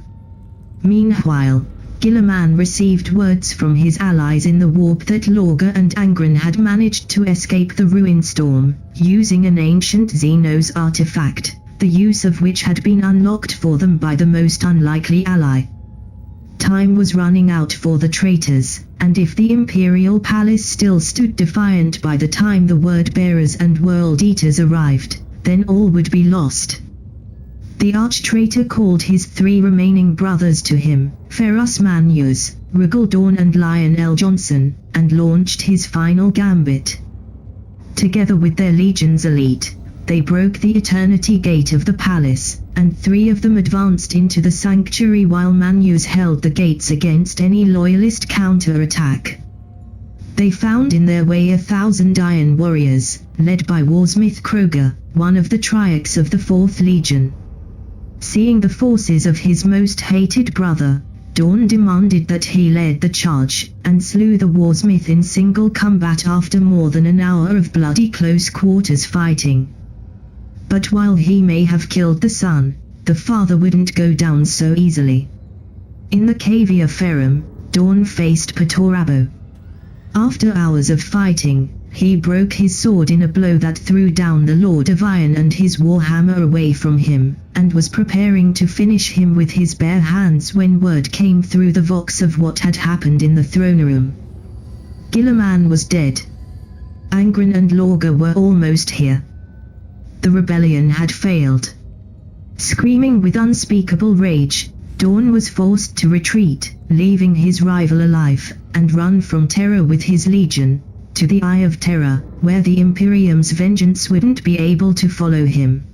Meanwhile, Guilliman received words from his allies in the warp that Lorga and Angron had managed to escape the ruin storm, using an ancient Xenos artifact, the use of which had been unlocked for them by the most unlikely ally. Time was running out for the traitors, and if the Imperial Palace still stood defiant by the time the Word-Bearers and World-Eaters arrived, then all would be lost. The arch-traitor called his 3 remaining brothers to him, Ferus Manus, Regal Dawn and Lionel Johnson, and launched his final gambit. Together with their legion's elite, they broke the Eternity Gate of the palace, and 3 of them advanced into the sanctuary while Manus held the gates against any loyalist counter-attack. They found in their way 1,000 Iron Warriors, led by Warsmith Kroger, one of the triarchs of the 4th Legion. Seeing the forces of his most hated brother, Dawn demanded that he led the charge, and slew the Warsmith in single combat after more than an hour of bloody close-quarters fighting. But while he may have killed the son, the father wouldn't go down so easily. In the Cavia Ferrum, Dawn faced Patorabo. After hours of fighting, he broke his sword in a blow that threw down the Lord of Iron and his warhammer away from him, and was preparing to finish him with his bare hands when word came through the vox of what had happened in the throne room. Guilliman was dead. Angron and Lorga were almost here. The rebellion had failed. Screaming with unspeakable rage, Dawn was forced to retreat, leaving his rival alive, and run from Terra with his legion, to the Eye of Terra, where the Imperium's vengeance wouldn't be able to follow him.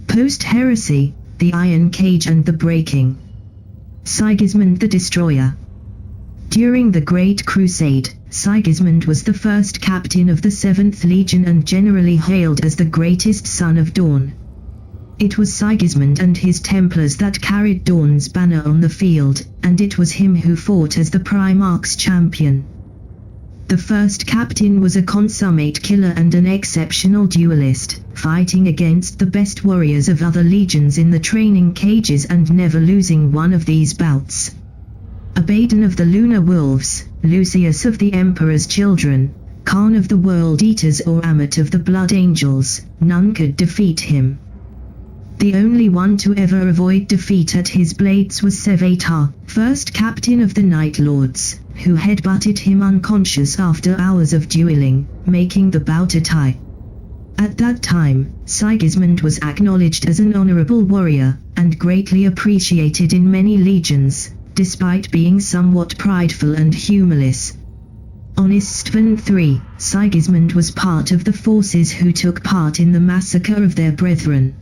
Post-Heresy, the Iron Cage and the Breaking. Sigismund the Destroyer. During the Great Crusade, Sigismund was the first captain of the 7th Legion and generally hailed as the greatest son of Dawn. It was Sigismund and his Templars that carried Dawn's banner on the field, and it was him who fought as the Primarch's champion. The first captain was a consummate killer and an exceptional duelist, fighting against the best warriors of other legions in the training cages and never losing one of these bouts. Abaddon of the Lunar Wolves, Lucius of the Emperor's Children, Khan of the World Eaters or Ammit of the Blood Angels, none could defeat him. The only one to ever avoid defeat at his blades was Sevatar, first captain of the Night Lords, who headbutted him unconscious after hours of dueling, making the bout a tie. At that time, Sigismund was acknowledged as an honorable warrior, and greatly appreciated in many legions, despite being somewhat prideful and humorless. On Istvan III, Sigismund was part of the forces who took part in the massacre of their brethren.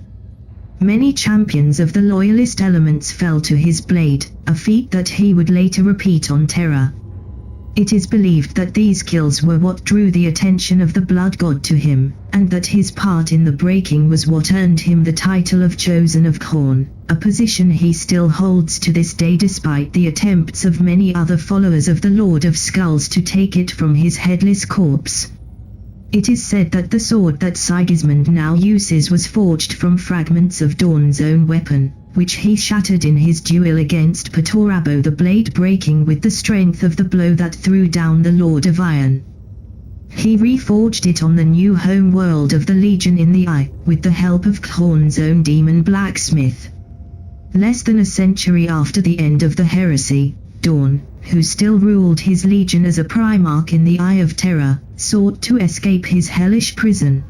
Many champions of the loyalist elements fell to his blade, a feat that he would later repeat on Terra. It is believed that these kills were what drew the attention of the Blood God to him, and that his part in the breaking was what earned him the title of Chosen of Khorne, a position he still holds to this day despite the attempts of many other followers of the Lord of Skulls to take it from his headless corpse. It is said that the sword that Sigismund now uses was forged from fragments of Dawn's own weapon, which he shattered in his duel against Patorabo, the blade breaking with the strength of the blow that threw down the Lord of Iron. He reforged it on the new homeworld of the Legion in the Eye, with the help of Khorne's own demon blacksmith. Less than a century after the end of the heresy, Dawn, who still ruled his legion as a Primarch in the Eye of Terra, sought to escape his hellish prison.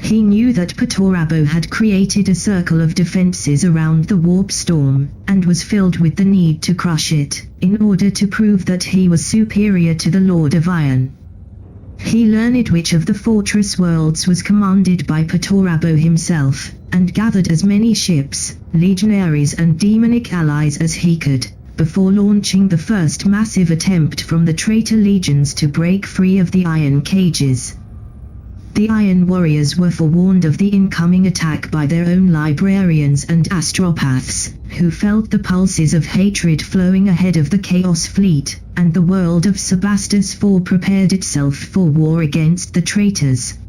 He knew that Perturabo had created a circle of defenses around the warp storm, and was filled with the need to crush it, in order to prove that he was superior to the Lord of Iron. He learned which of the fortress worlds was commanded by Perturabo himself, and gathered as many ships, legionaries and demonic allies as he could, before launching the first massive attempt from the traitor legions to break free of the iron cages. The Iron Warriors were forewarned of the incoming attack by their own librarians and astropaths, who felt the pulses of hatred flowing ahead of the Chaos Fleet, and the world of Sebastus IV prepared itself for war against the traitors.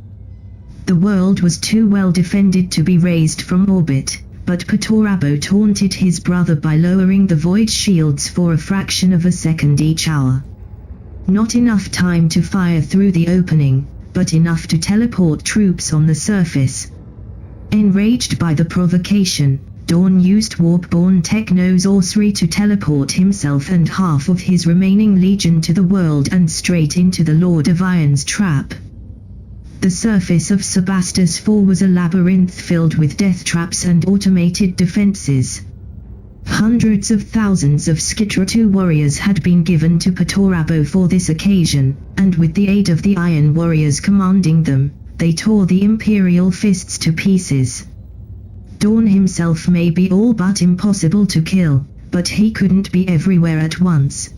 The world was too well defended to be raised from orbit, but Perturabo taunted his brother by lowering the void shields for a fraction of a second each hour. Not enough time to fire through the opening, but enough to teleport troops on the surface. Enraged by the provocation, Dorn used warp-born technosorcery to teleport himself and half of his remaining legion to the world and straight into the Lord of Iron's trap. The surface of Sebastus IV was a labyrinth filled with death traps and automated defenses. Hundreds of thousands of Skitratu warriors had been given to Perturabo for this occasion, and with the aid of the Iron Warriors commanding them, they tore the Imperial fists to pieces. Dorn himself may be all but impossible to kill, but he couldn't be everywhere at once.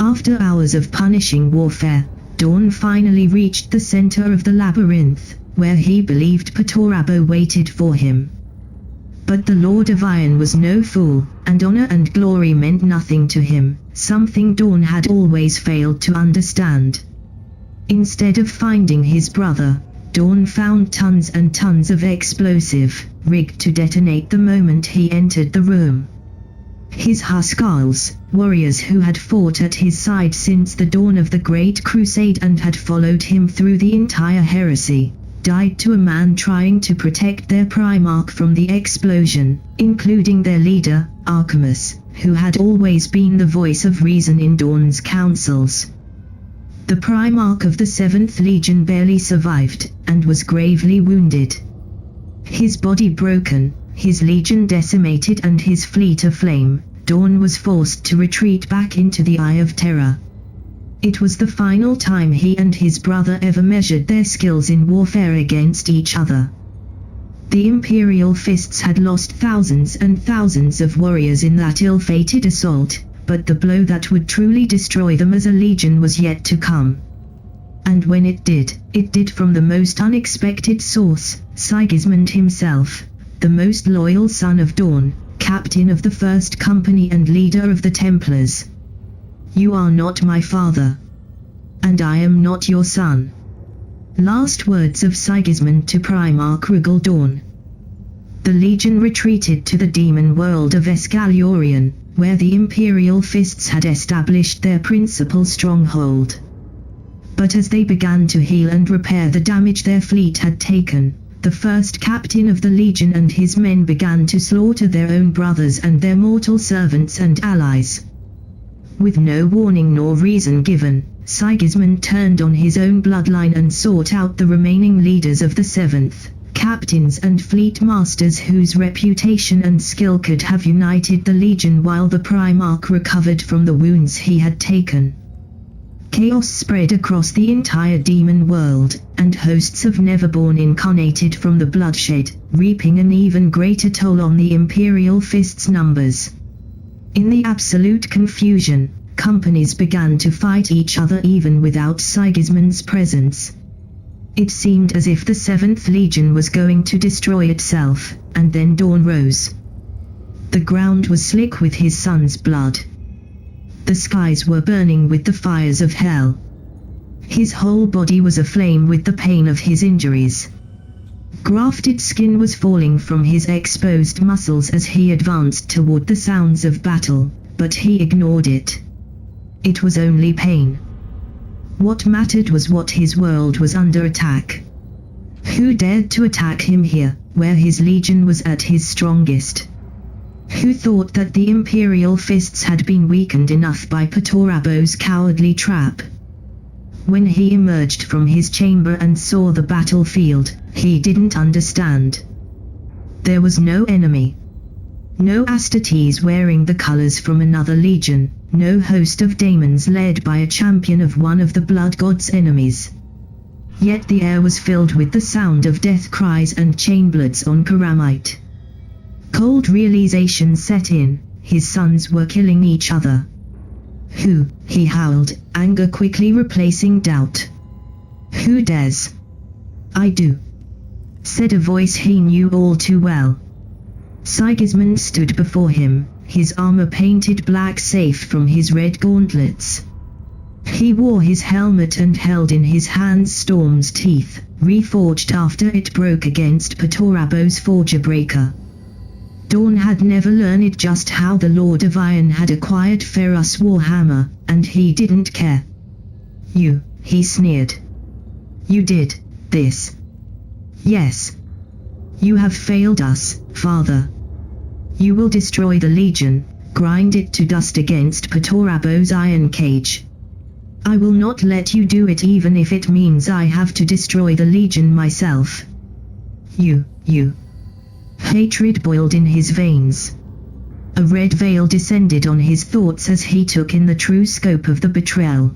After hours of punishing warfare, Dorn finally reached the center of the labyrinth, where he believed Perturabo waited for him. But the Lord of Iron was no fool, and honor and glory meant nothing to him, something Dorn had always failed to understand. Instead of finding his brother, Dorn found tons and tons of explosive, rigged to detonate the moment he entered the room. His Huskars, warriors who had fought at his side since the dawn of the Great Crusade and had followed him through the entire heresy, died to a man trying to protect their Primarch from the explosion, including their leader, Archimus, who had always been the voice of reason in Dorn's councils. The Primarch of the 7th Legion barely survived, and was gravely wounded. His body broken, his legion decimated and his fleet aflame, Dorn was forced to retreat back into the Eye of Terror. It was the final time he and his brother ever measured their skills in warfare against each other. The Imperial Fists had lost thousands and thousands of warriors in that ill-fated assault, but the blow that would truly destroy them as a legion was yet to come. And when it did from the most unexpected source, Sigismund himself, the most loyal son of Dorn, captain of the First Company and leader of the Templars. "You are not my father. And I am not your son." Last words of Sigismund to Primarch Rugal Dorn. The Legion retreated to the demon world of Escalurian, where the Imperial Fists had established their principal stronghold. But as they began to heal and repair the damage their fleet had taken, the first captain of the Legion and his men began to slaughter their own brothers and their mortal servants and allies. With no warning nor reason given, Sigismund turned on his own bloodline and sought out the remaining leaders of the 7th, captains and fleet masters whose reputation and skill could have united the Legion while the Primarch recovered from the wounds he had taken. Chaos spread across the entire demon world, and hosts of Neverborn incarnated from the bloodshed, reaping an even greater toll on the Imperial Fists' numbers. In the absolute confusion, companies began to fight each other even without Sigismund's presence. It seemed as if the 7th Legion was going to destroy itself, and then dawn rose. The ground was slick with his son's blood. The skies were burning with the fires of hell. His whole body was aflame with the pain of his injuries. Grafted skin was falling from his exposed muscles as he advanced toward the sounds of battle, but he ignored it. It was only pain. What mattered was what his world was under attack. Who dared to attack him here, where his legion was at his strongest? Who thought that the Imperial Fists had been weakened enough by Perturabo's cowardly trap? When he emerged from his chamber and saw the battlefield, He didn't understand. There was no enemy. No Astartes wearing the colors from another legion, no host of daemons led by a champion of one of the blood god's enemies. Yet the air was filled with the sound of death cries and chainbloods on Karamite. Cold realization set in, his sons were killing each other. Who, he howled, anger quickly replacing doubt. Who dares? I do, said a voice he knew all too well. Sigismund stood before him, his armor painted black safe from his red gauntlets. He wore his helmet and held in his hands Storm's teeth, reforged after it broke against Patorabo's Forgebreaker. Dorn had never learned just how the Lord of Iron had acquired Ferrus Warhammer, and he didn't care. You, he sneered. You did this. Yes. You have failed us, Father. You will destroy the Legion, grind it to dust against Patorabo's iron cage. I will not let you do it even if it means I have to destroy the Legion myself. You. Hatred boiled in his veins. A red veil descended on his thoughts as he took in the true scope of the betrayal.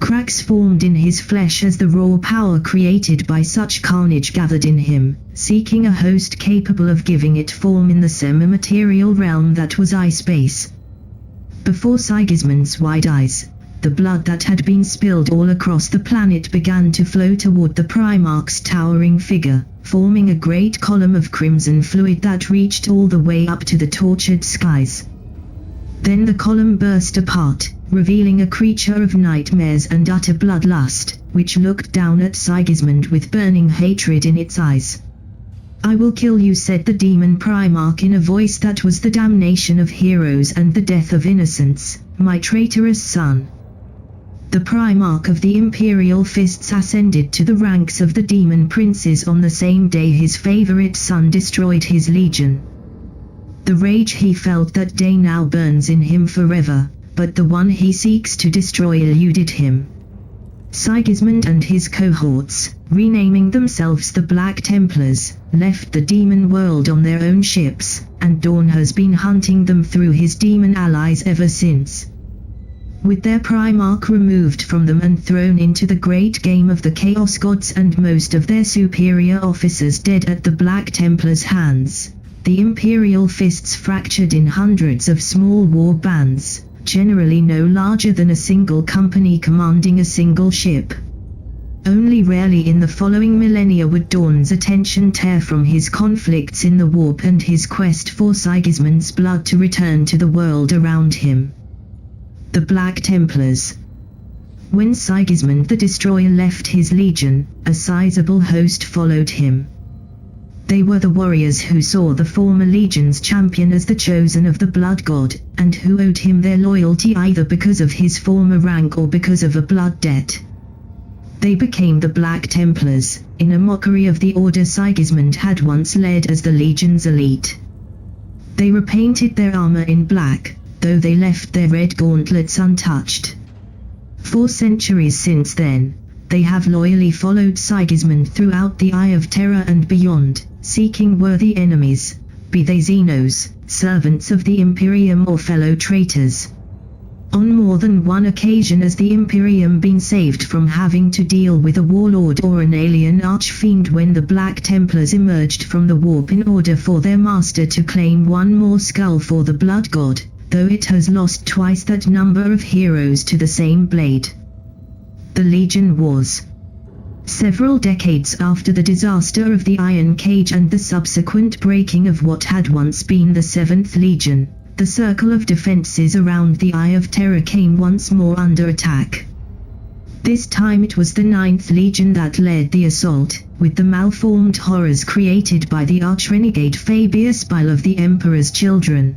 Cracks formed in his flesh as the raw power created by such carnage gathered in him, seeking a host capable of giving it form in the semi-material realm that was I-space. Before Sigismund's wide eyes, the blood that had been spilled all across the planet began to flow toward the Primarch's towering figure, forming a great column of crimson fluid that reached all the way up to the tortured skies. Then the column burst apart, revealing a creature of nightmares and utter bloodlust, which looked down at Sigismund with burning hatred in its eyes. I will kill you, said the demon Primarch in a voice that was the damnation of heroes and the death of innocents, my traitorous son. The Primarch of the Imperial Fists ascended to the ranks of the demon princes on the same day his favorite son destroyed his legion. The rage he felt that day now burns in him forever, but the one he seeks to destroy eluded him. Sigismund and his cohorts, renaming themselves the Black Templars, left the demon world on their own ships, and Dorn has been hunting them through his demon allies ever since. With their Primarch removed from them and thrown into the great game of the Chaos Gods and most of their superior officers dead at the Black Templars' hands, the Imperial Fists fractured in hundreds of small war bands, generally no larger than a single company commanding a single ship. Only rarely in the following millennia would Dorn's attention tear from his conflicts in the warp and his quest for Sigismund's blood to return to the world around him. The Black Templars. When Sigismund the Destroyer left his legion, a sizable host followed him. They were the warriors who saw the former legion's champion as the chosen of the blood god, and who owed him their loyalty either because of his former rank or because of a blood debt. They became the Black Templars, in a mockery of the order Sigismund had once led as the legion's elite. They repainted their armor in black, though they left their red gauntlets untouched. 4 centuries since then, they have loyally followed Sigismund throughout the Eye of Terror and beyond, seeking worthy enemies, be they Xenos, servants of the Imperium or fellow traitors. On more than one occasion has the Imperium been saved from having to deal with a warlord or an alien archfiend when the Black Templars emerged from the warp in order for their master to claim one more skull for the blood god, though it has lost twice that number of heroes to the same blade. The Legion Wars. Several decades after the disaster of the Iron Cage and the subsequent breaking of what had once been the 7th Legion, the circle of defenses around the Eye of Terror came once more under attack. This time it was the 9th Legion that led the assault, with the malformed horrors created by the arch-renegade Fabius Bile of the Emperor's children.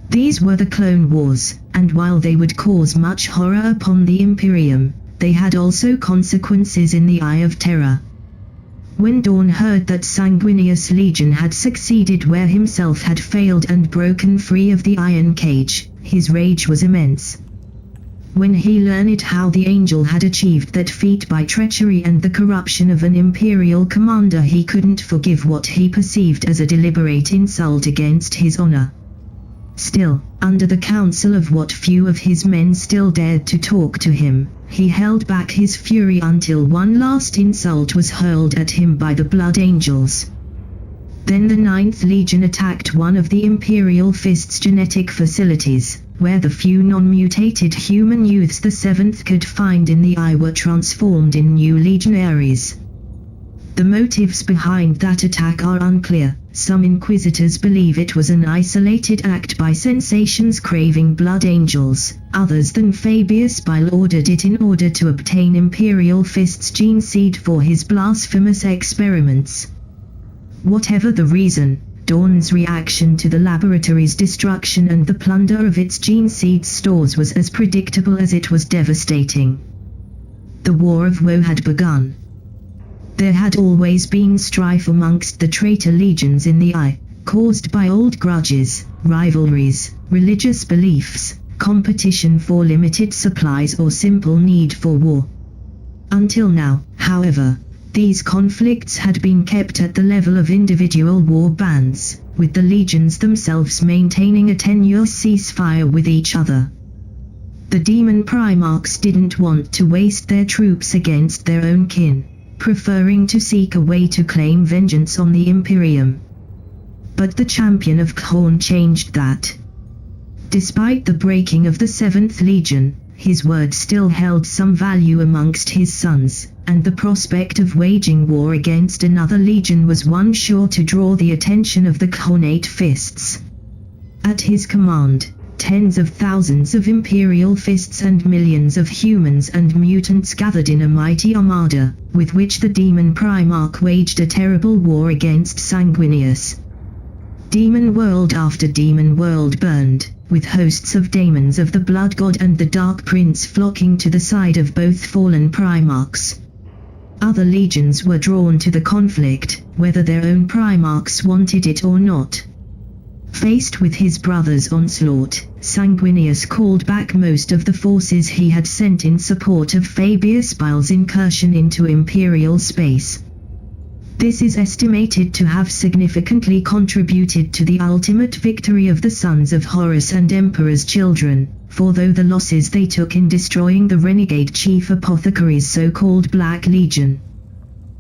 These were the Clone Wars, and while they would cause much horror upon the Imperium, they had also consequences in the Eye of Terror. When Dorn heard that Sanguinius Legion had succeeded where himself had failed and broken free of the Iron Cage, his rage was immense. When he learned how the angel had achieved that feat by treachery and the corruption of an imperial commander, he couldn't forgive what he perceived as a deliberate insult against his honor. Still, under the counsel of what few of his men still dared to talk to him, he held back his fury until one last insult was hurled at him by the Blood Angels. Then the 9th Legion attacked one of the Imperial Fist's genetic facilities, where the few non-mutated human youths the 7th could find in the eye were transformed in new legionaries. The motives behind that attack are unclear. Some inquisitors believe it was an isolated act by sensations-craving Blood Angels, others than Fabius Bile ordered it in order to obtain Imperial Fist's Geneseed for his blasphemous experiments. Whatever the reason, Dawn's reaction to the laboratory's destruction and the plunder of its Geneseed stores was as predictable as it was devastating. The War of Woe had begun. There had always been strife amongst the traitor legions in the Eye, caused by old grudges, rivalries, religious beliefs, competition for limited supplies or simple need for war. Until now, however, these conflicts had been kept at the level of individual war bands, with the legions themselves maintaining a tenuous ceasefire with each other. The demon primarchs didn't want to waste their troops against their own kin, preferring to seek a way to claim vengeance on the Imperium. But the champion of Khorne changed that. Despite the breaking of the 7th Legion, his word still held some value amongst his sons, and the prospect of waging war against another legion was one sure to draw the attention of the Khornate Fists. At his command, tens of thousands of Imperial Fists and millions of humans and mutants gathered in a mighty armada, with which the Demon Primarch waged a terrible war against Sanguinius. Demon world after demon world burned, with hosts of daemons of the Blood God and the Dark Prince flocking to the side of both fallen Primarchs. Other legions were drawn to the conflict, whether their own Primarchs wanted it or not. Faced with his brother's onslaught, Sanguinius called back most of the forces he had sent in support of Fabius Bile's incursion into Imperial space. This is estimated to have significantly contributed to the ultimate victory of the sons of Horus and Emperor's children, for though the losses they took in destroying the renegade chief apothecary's so-called Black Legion,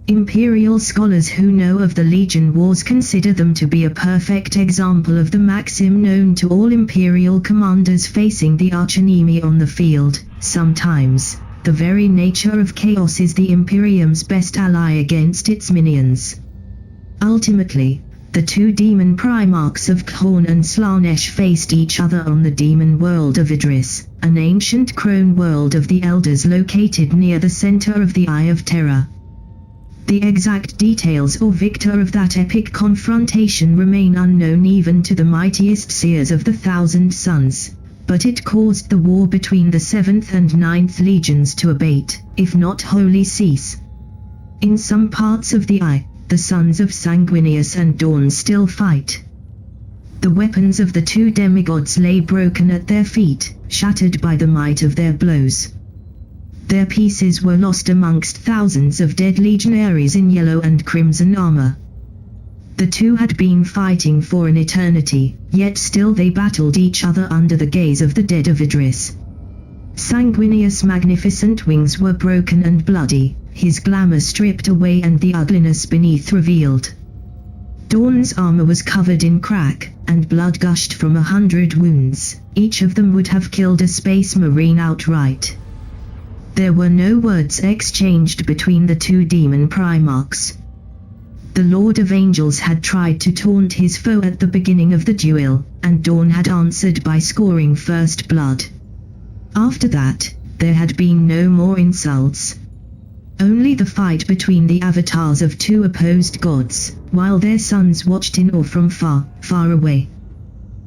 Imperial scholars who know of the Legion Wars consider them to be a perfect example of the maxim known to all Imperial commanders facing the archenemy on the field: sometimes, the very nature of chaos is the Imperium's best ally against its minions. Ultimately, the two demon primarchs of Khorne and Slaanesh faced each other on the demon world of Idris, an ancient crone world of the Elders located near the center of the Eye of Terror. The exact details or victor of that epic confrontation remain unknown even to the mightiest seers of the Thousand Suns, but it caused the war between the 7th and 9th Legions to abate, if not wholly cease. In some parts of the Eye, the sons of Sanguinius and Dawn still fight. The weapons of the two demigods lay broken at their feet, shattered by the might of their blows. Their pieces were lost amongst thousands of dead legionaries in yellow and crimson armor. The two had been fighting for an eternity, yet still they battled each other under the gaze of the dead of Idris. Sanguinius' magnificent wings were broken and bloody, his glamour stripped away and the ugliness beneath revealed. Dawn's armor was covered in crack, and blood gushed from 100 wounds. Each of them would have killed a space marine outright. There were no words exchanged between the two demon primarchs. The Lord of Angels had tried to taunt his foe at the beginning of the duel, and Dawn had answered by scoring first blood. After that, there had been no more insults. Only the fight between the avatars of two opposed gods, while their sons watched in awe from far, far away.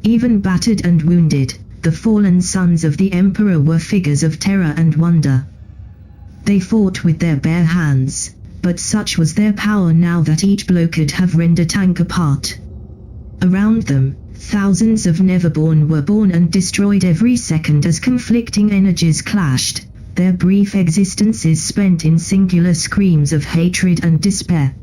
Even battered and wounded, the fallen sons of the Emperor were figures of terror and wonder. They fought with their bare hands, but such was their power now that each blow could have rent a tank apart. Around them, Thousands of Neverborn were born and destroyed every second as conflicting energies clashed, their brief existences spent in singular screams of hatred and despair.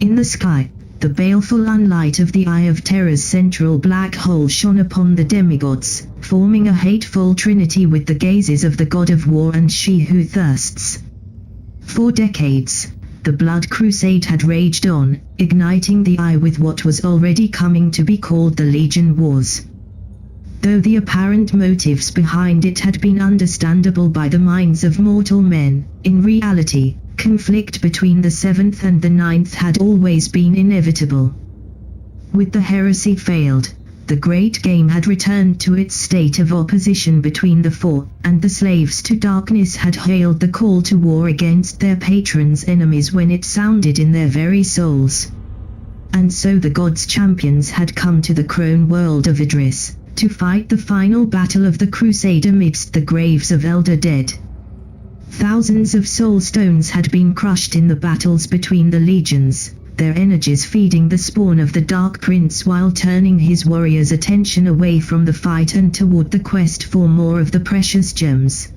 In the sky, the baleful unlight of the Eye of Terror's central black hole shone upon the demigods, forming a hateful trinity with the gazes of the god of war and she who thirsts. For decades, the Blood Crusade had raged on, igniting the Eye with what was already coming to be called the Legion Wars. Though the apparent motives behind it had been understandable by the minds of mortal men, in reality, conflict between the 7th and the 9th had always been inevitable. With the heresy failed, the great game had returned to its state of opposition between the four, and the slaves to darkness had hailed the call to war against their patrons' enemies when it sounded in their very souls. And so the gods' champions had come to the crone world of Idris, to fight the final battle of the crusade amidst the graves of elder dead. Thousands of soul stones had been crushed in the battles between the legions, their energies feeding the spawn of the Dark Prince while turning his warriors' attention away from the fight and toward the quest for more of the precious gems.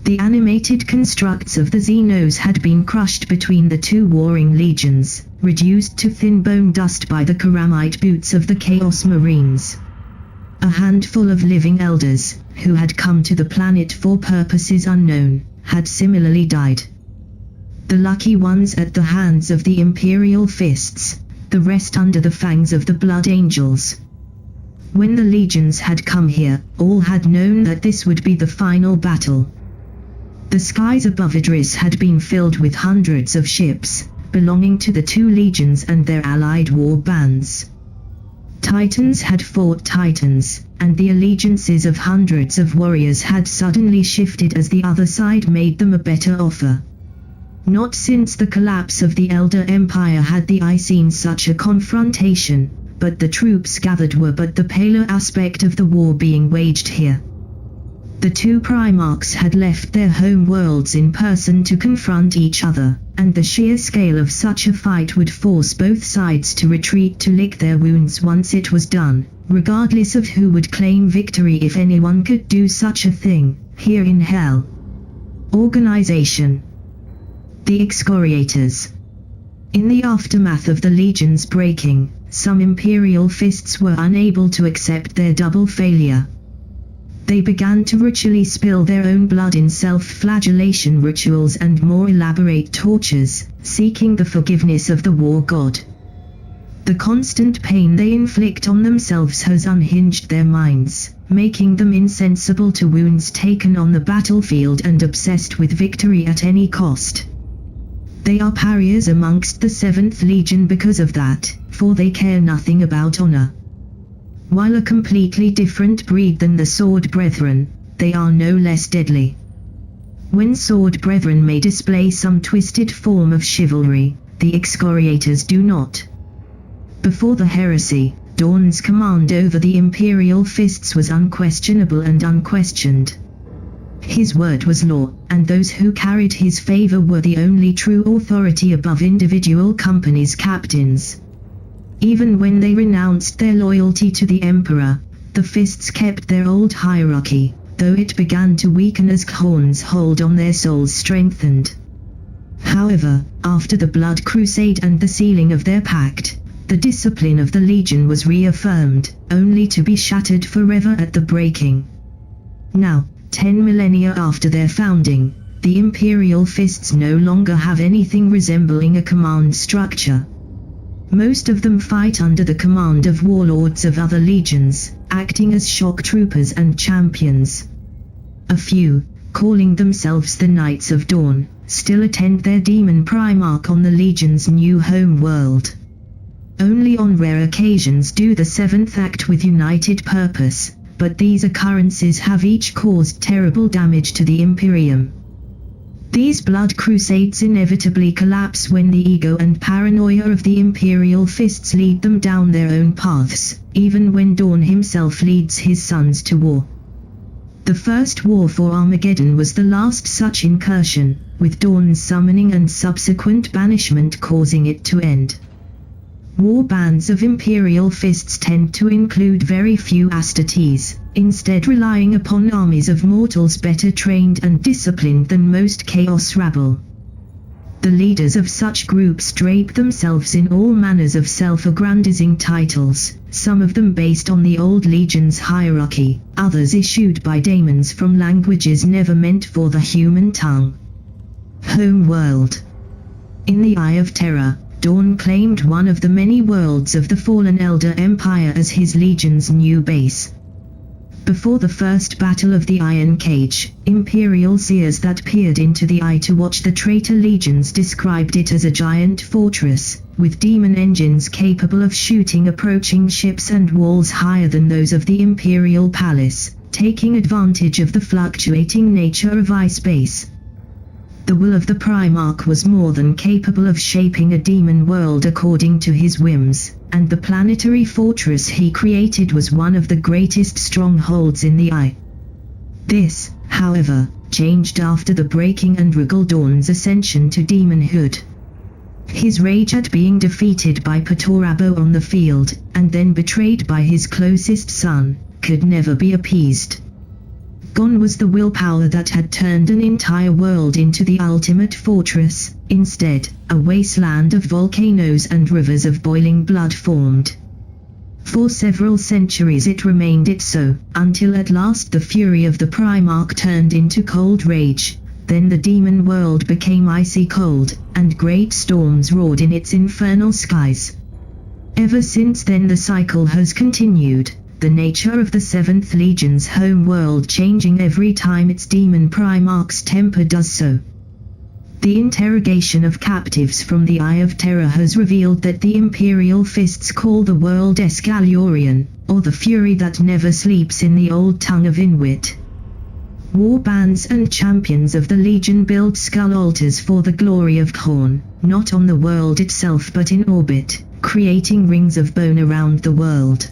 The animated constructs of the Xenos had been crushed between the two warring legions, reduced to thin bone dust by the Karamite boots of the Chaos Marines. A handful of living elders, who had come to the planet for purposes unknown, had similarly died. The lucky ones at the hands of the Imperial Fists, the rest under the fangs of the Blood Angels. When the legions had come here, all had known that this would be the final battle. The skies above Idris had been filled with hundreds of ships, belonging to the two legions and their allied war bands. Titans had fought Titans, and the allegiances of hundreds of warriors had suddenly shifted as the other side made them a better offer. Not since the collapse of the Elder Empire had the Eye seen such a confrontation, but the troops gathered were but the paler aspect of the war being waged here. The two Primarchs had left their home worlds in person to confront each other, and the sheer scale of such a fight would force both sides to retreat to lick their wounds once it was done, regardless of who would claim victory if anyone could do such a thing, here in Hell. Organization. The Excoriators. In the aftermath of the Legion's breaking, some Imperial Fists were unable to accept their double failure. They began to ritually spill their own blood in self-flagellation rituals and more elaborate tortures, seeking the forgiveness of the war god. The constant pain they inflict on themselves has unhinged their minds, making them insensible to wounds taken on the battlefield and obsessed with victory at any cost. They are pariahs amongst the 7th Legion because of that, for they care nothing about honor. While a completely different breed than the Sword Brethren, they are no less deadly. When Sword Brethren may display some twisted form of chivalry, the Excoriators do not. Before the heresy, Dorn's command over the Imperial Fists was unquestionable and unquestioned. His word was law, and those who carried his favor were the only true authority above individual companies' captains. Even when they renounced their loyalty to the Emperor, the Fists kept their old hierarchy, though it began to weaken as Khorne's hold on their souls strengthened. However, after the Blood Crusade and the sealing of their pact, the discipline of the Legion was reaffirmed, only to be shattered forever at the breaking. Now, 10 millennia after their founding, the Imperial Fists no longer have anything resembling a command structure. Most of them fight under the command of warlords of other legions, acting as shock troopers and champions. A few, calling themselves the Knights of Dawn, still attend their demon Primarch on the Legion's new home world. Only on rare occasions do the 7th act with united purpose, but these occurrences have each caused terrible damage to the Imperium. These Blood Crusades inevitably collapse when the ego and paranoia of the Imperial Fists lead them down their own paths, even when Dorn himself leads his sons to war. The First War for Armageddon was the last such incursion, with Dorn's summoning and subsequent banishment causing it to end. Warbands of Imperial Fists tend to include very few Astartes, instead relying upon armies of mortals better trained and disciplined than most Chaos rabble. The leaders of such groups drape themselves in all manners of self-aggrandizing titles, some of them based on the old legion's hierarchy, others issued by daemons from languages never meant for the human tongue. Homeworld. In the Eye of Terror, Dorn claimed one of the many worlds of the fallen Elder Empire as his legion's new base. Before the first Battle of the Iron Cage, Imperial seers that peered into the eye to watch the traitor legions described it as a giant fortress, with demon engines capable of shooting approaching ships and walls higher than those of the Imperial Palace, taking advantage of the fluctuating nature of eye space. The will of the Primarch was more than capable of shaping a demon world according to his whims, and the planetary fortress he created was one of the greatest strongholds in the eye. This, however, changed after the breaking and Regal Dorn's ascension to demonhood. His rage at being defeated by Patorabo on the field, and then betrayed by his closest son, could never be appeased. Gone was the willpower that had turned an entire world into the ultimate fortress. Instead, a wasteland of volcanoes and rivers of boiling blood formed. For several centuries it remained it so, until at last the fury of the Primarch turned into cold rage. Then the demon world became icy cold, and great storms roared in its infernal skies. Ever since then the cycle has continued. The nature of the 7th Legion's homeworld changing every time its demon Primarch's temper does so. The interrogation of captives from the Eye of Terror has revealed that the Imperial Fists call the world Escalorian, or the fury that never sleeps in the old tongue of Inuit. Warbands and champions of the Legion build skull altars for the glory of Khorne, not on the world itself but in orbit, creating rings of bone around the world.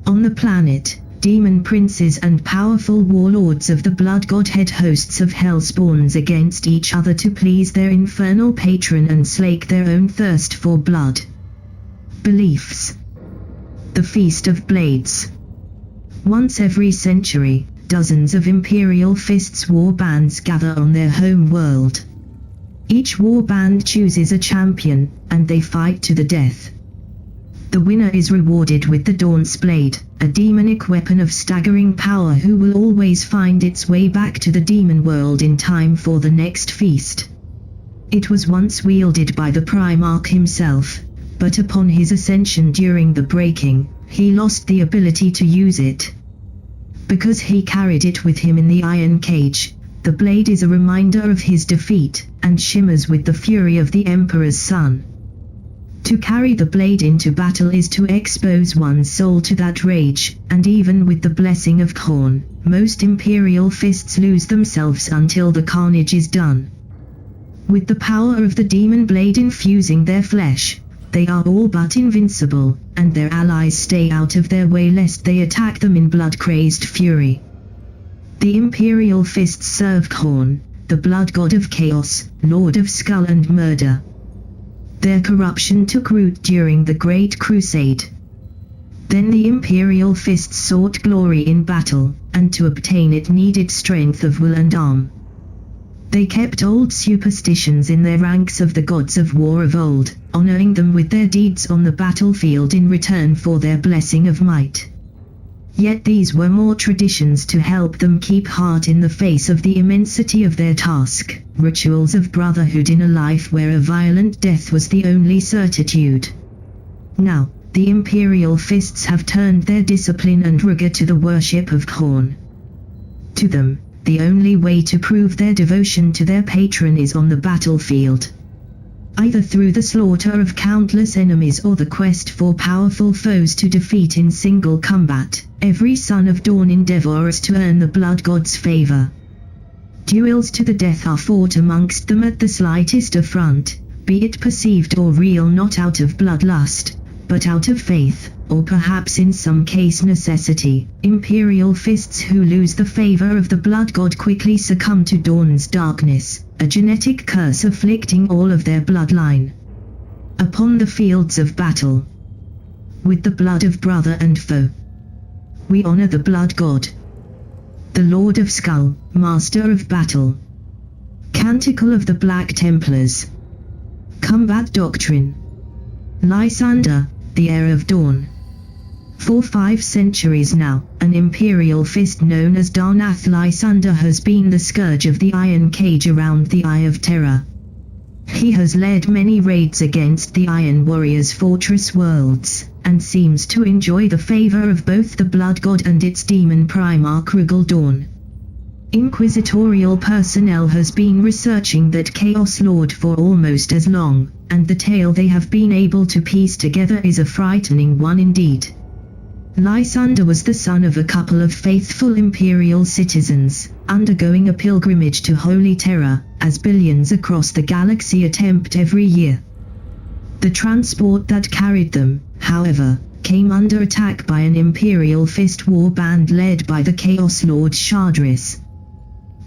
On the planet, demon princes and powerful warlords of the blood godhead hosts of hell spawns against each other to please their infernal patron and slake their own thirst for blood. Beliefs. The Feast of Blades. Once every century, dozens of Imperial Fists warbands gather on their home world. Each warband chooses a champion, and they fight to the death. The winner is rewarded with the Daunt's Blade, a demonic weapon of staggering power who will always find its way back to the demon world in time for the next feast. It was once wielded by the Primarch himself, but upon his ascension during the breaking, he lost the ability to use it. Because he carried it with him in the Iron Cage, the blade is a reminder of his defeat, and shimmers with the fury of the Emperor's son. To carry the blade into battle is to expose one's soul to that rage, and even with the blessing of Khorne, most Imperial Fists lose themselves until the carnage is done. With the power of the demon blade infusing their flesh, they are all but invincible, and their allies stay out of their way lest they attack them in blood-crazed fury. The Imperial Fists serve Khorne, the blood god of chaos, lord of skull and murder. Their corruption took root during the Great Crusade. Then the Imperial Fists sought glory in battle, and to obtain it needed strength of will and arm. They kept old superstitions in their ranks of the gods of war of old, honoring them with their deeds on the battlefield in return for their blessing of might. Yet these were more traditions to help them keep heart in the face of the immensity of their task, rituals of brotherhood in a life where a violent death was the only certitude. Now, the Imperial Fists have turned their discipline and rigor to the worship of Khorne. To them, the only way to prove their devotion to their patron is on the battlefield. Either through the slaughter of countless enemies or the quest for powerful foes to defeat in single combat, every son of Dorn endeavors to earn the blood god's favor. Duels to the death are fought amongst them at the slightest affront, be it perceived or real, not out of bloodlust, but out of faith, or perhaps in some case necessity. Imperial Fists who lose the favor of the blood god quickly succumb to Dorn's darkness, a genetic curse afflicting all of their bloodline. upon the fields of battle. With the blood of brother and foe, we honor the blood god, the Lord of Skull, Master of Battle. Canticle of the Black Templars. Combat Doctrine. Lysander, the heir of Dawn. For 5 centuries now, an imperial fist known as Darnath Lysander has been the scourge of the Iron Cage around the Eye of Terror. He has led many raids against the Iron Warriors' fortress worlds, and seems to enjoy the favor of both the Blood God and its demon primarch Dawn. Inquisitorial personnel has been researching that Chaos Lord for almost as long, and the tale they have been able to piece together is a frightening one indeed. Lysander was the son of a couple of faithful imperial citizens, undergoing a pilgrimage to Holy Terra, as billions across the galaxy attempt every year. The transport that carried them, however, came under attack by an imperial fist war band led by the Chaos Lord Shadris.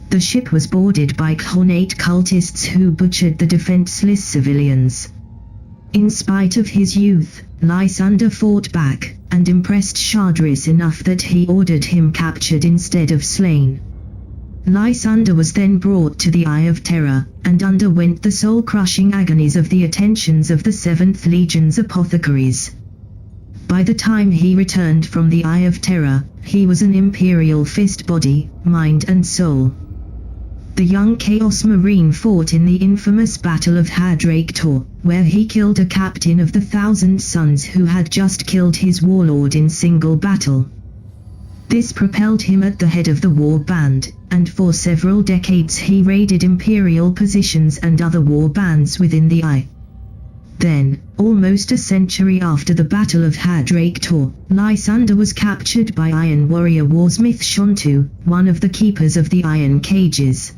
The ship was boarded by Khanate cultists who butchered the defenseless civilians. In spite of his youth, Lysander fought back, and impressed Shadris enough that he ordered him captured instead of slain. Lysander was then brought to the Eye of Terror, and underwent the soul-crushing agonies of the attentions of the 7th Legion's apothecaries. By the time he returned from the Eye of Terror, he was an Imperial fist body, mind and soul. The young Chaos Marine fought in the infamous Battle of Hadrake-Tor, where he killed a captain of the 1,000 Sons who had just killed his warlord in single battle. This propelled him at the head of the war band, and for several decades he raided Imperial positions and other war bands within the Eye. Then, almost a century after the Battle of Hadrake-Tor, Lysander was captured by Iron Warrior warsmith Shontu, one of the keepers of the Iron Cages.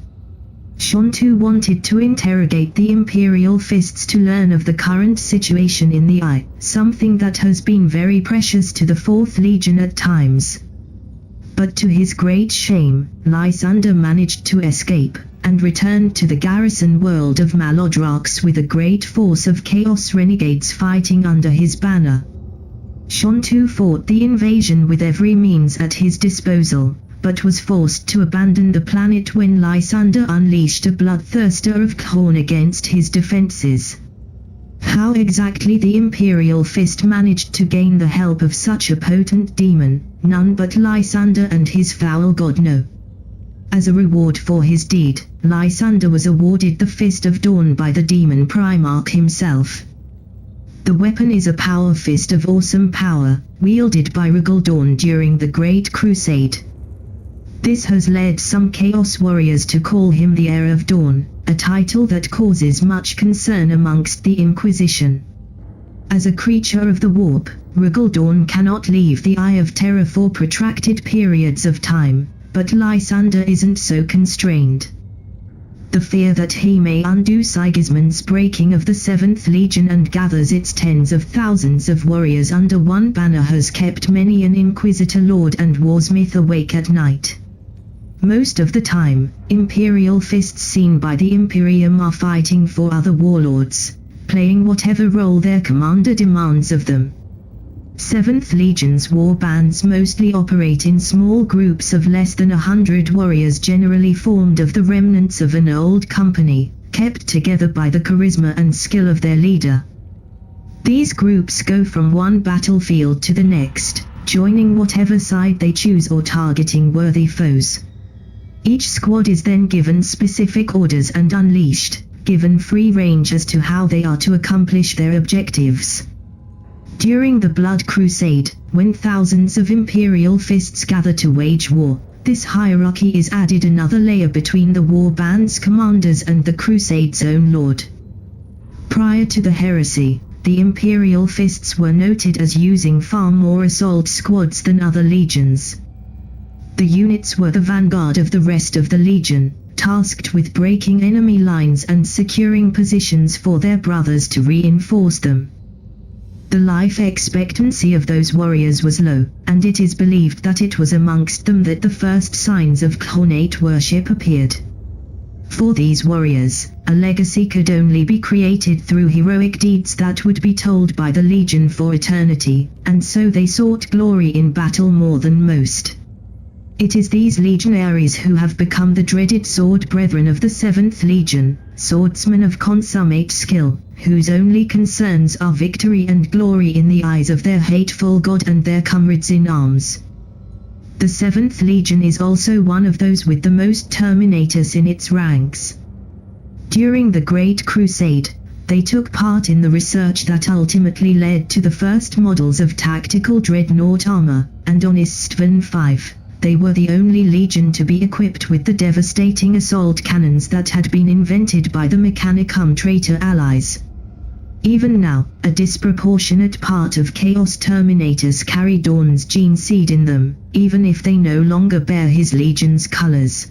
Shontu wanted to interrogate the Imperial Fists to learn of the current situation in the Eye, something that has been very precious to the 4th Legion at times. But to his great shame, Lysander managed to escape, and returned to the garrison world of Malodrox with a great force of Chaos Renegades fighting under his banner. Shontu fought the invasion with every means at his disposal, but was forced to abandon the planet when Lysander unleashed a bloodthirster of Khorne against his defenses. How exactly the Imperial Fist managed to gain the help of such a potent demon, none but Lysander and his foul god know. As a reward for his deed, Lysander was awarded the Fist of Dawn by the demon Primarch himself. The weapon is a power fist of awesome power, wielded by Dawn during the Great Crusade. This has led some Chaos Warriors to call him the Heir of Dawn, a title that causes much concern amongst the Inquisition. As a creature of the warp, Dawn cannot leave the Eye of Terror for protracted periods of time, but Lysander isn't so constrained. The fear that he may undo Sigismund's breaking of the 7th Legion and gathers its tens of thousands of warriors under one banner has kept many an Inquisitor Lord and warsmith awake at night. Most of the time, Imperial Fists seen by the Imperium are fighting for other warlords, playing whatever role their commander demands of them. 7th Legion's war bands mostly operate in small groups of less than 100 warriors, generally formed of the remnants of an old company, kept together by the charisma and skill of their leader. These groups go from one battlefield to the next, joining whatever side they choose or targeting worthy foes. Each squad is then given specific orders and unleashed, given free range as to how they are to accomplish their objectives. During the Blood Crusade, when thousands of Imperial Fists gather to wage war, this hierarchy is added another layer between the war band's commanders and the Crusade's own lord. Prior to the heresy, the Imperial Fists were noted as using far more assault squads than other legions. The units were the vanguard of the rest of the legion, tasked with breaking enemy lines and securing positions for their brothers to reinforce them. The life expectancy of those warriors was low, and it is believed that it was amongst them that the first signs of Khanate worship appeared. For these warriors, a legacy could only be created through heroic deeds that would be told by the Legion for eternity, and so they sought glory in battle more than most. It is these legionaries who have become the dreaded sword brethren of the 7th Legion, swordsmen of consummate skill, whose only concerns are victory and glory in the eyes of their hateful god and their comrades in arms. The 7th Legion is also one of those with the most Terminators in its ranks. During the Great Crusade, they took part in the research that ultimately led to the first models of tactical dreadnought armor, and on Istvan V, they were the only legion to be equipped with the devastating assault cannons that had been invented by the Mechanicum traitor allies. Even now, a disproportionate part of Chaos Terminators carry Dorn's gene seed in them, even if they no longer bear his legion's colors.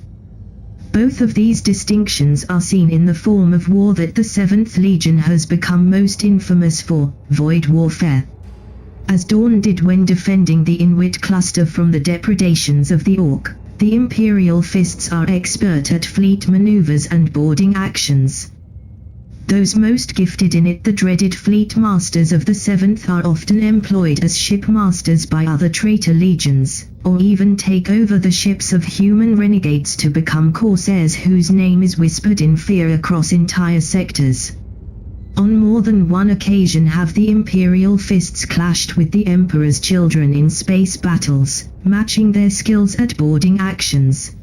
Both of these distinctions are seen in the form of war that the 7th Legion has become most infamous for, void warfare. As Dorn did when defending the Inwit cluster from the depredations of the Orc, the Imperial Fists are expert at fleet maneuvers and boarding actions. Those most gifted in it, the dreaded fleet masters of the 7th, are often employed as shipmasters by other traitor legions, or even take over the ships of human renegades to become corsairs whose name is whispered in fear across entire sectors. On more than one occasion have the Imperial Fists clashed with the Emperor's children in space battles, matching their skills at boarding actions.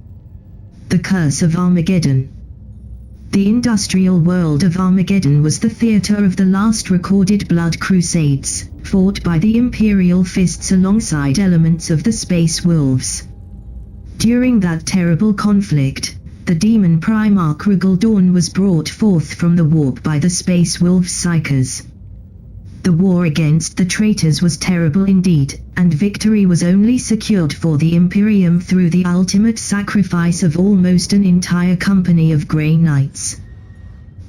The Curse of Armageddon. The industrial world of Armageddon was the theater of the last recorded Blood Crusades, fought by the Imperial Fists alongside elements of the Space Wolves. During that terrible conflict, the demon Primarch Rigaldorn was brought forth from the warp by the Space Wolves Psychers. The war against the traitors was terrible indeed, and victory was only secured for the Imperium through the ultimate sacrifice of almost an entire company of Grey Knights.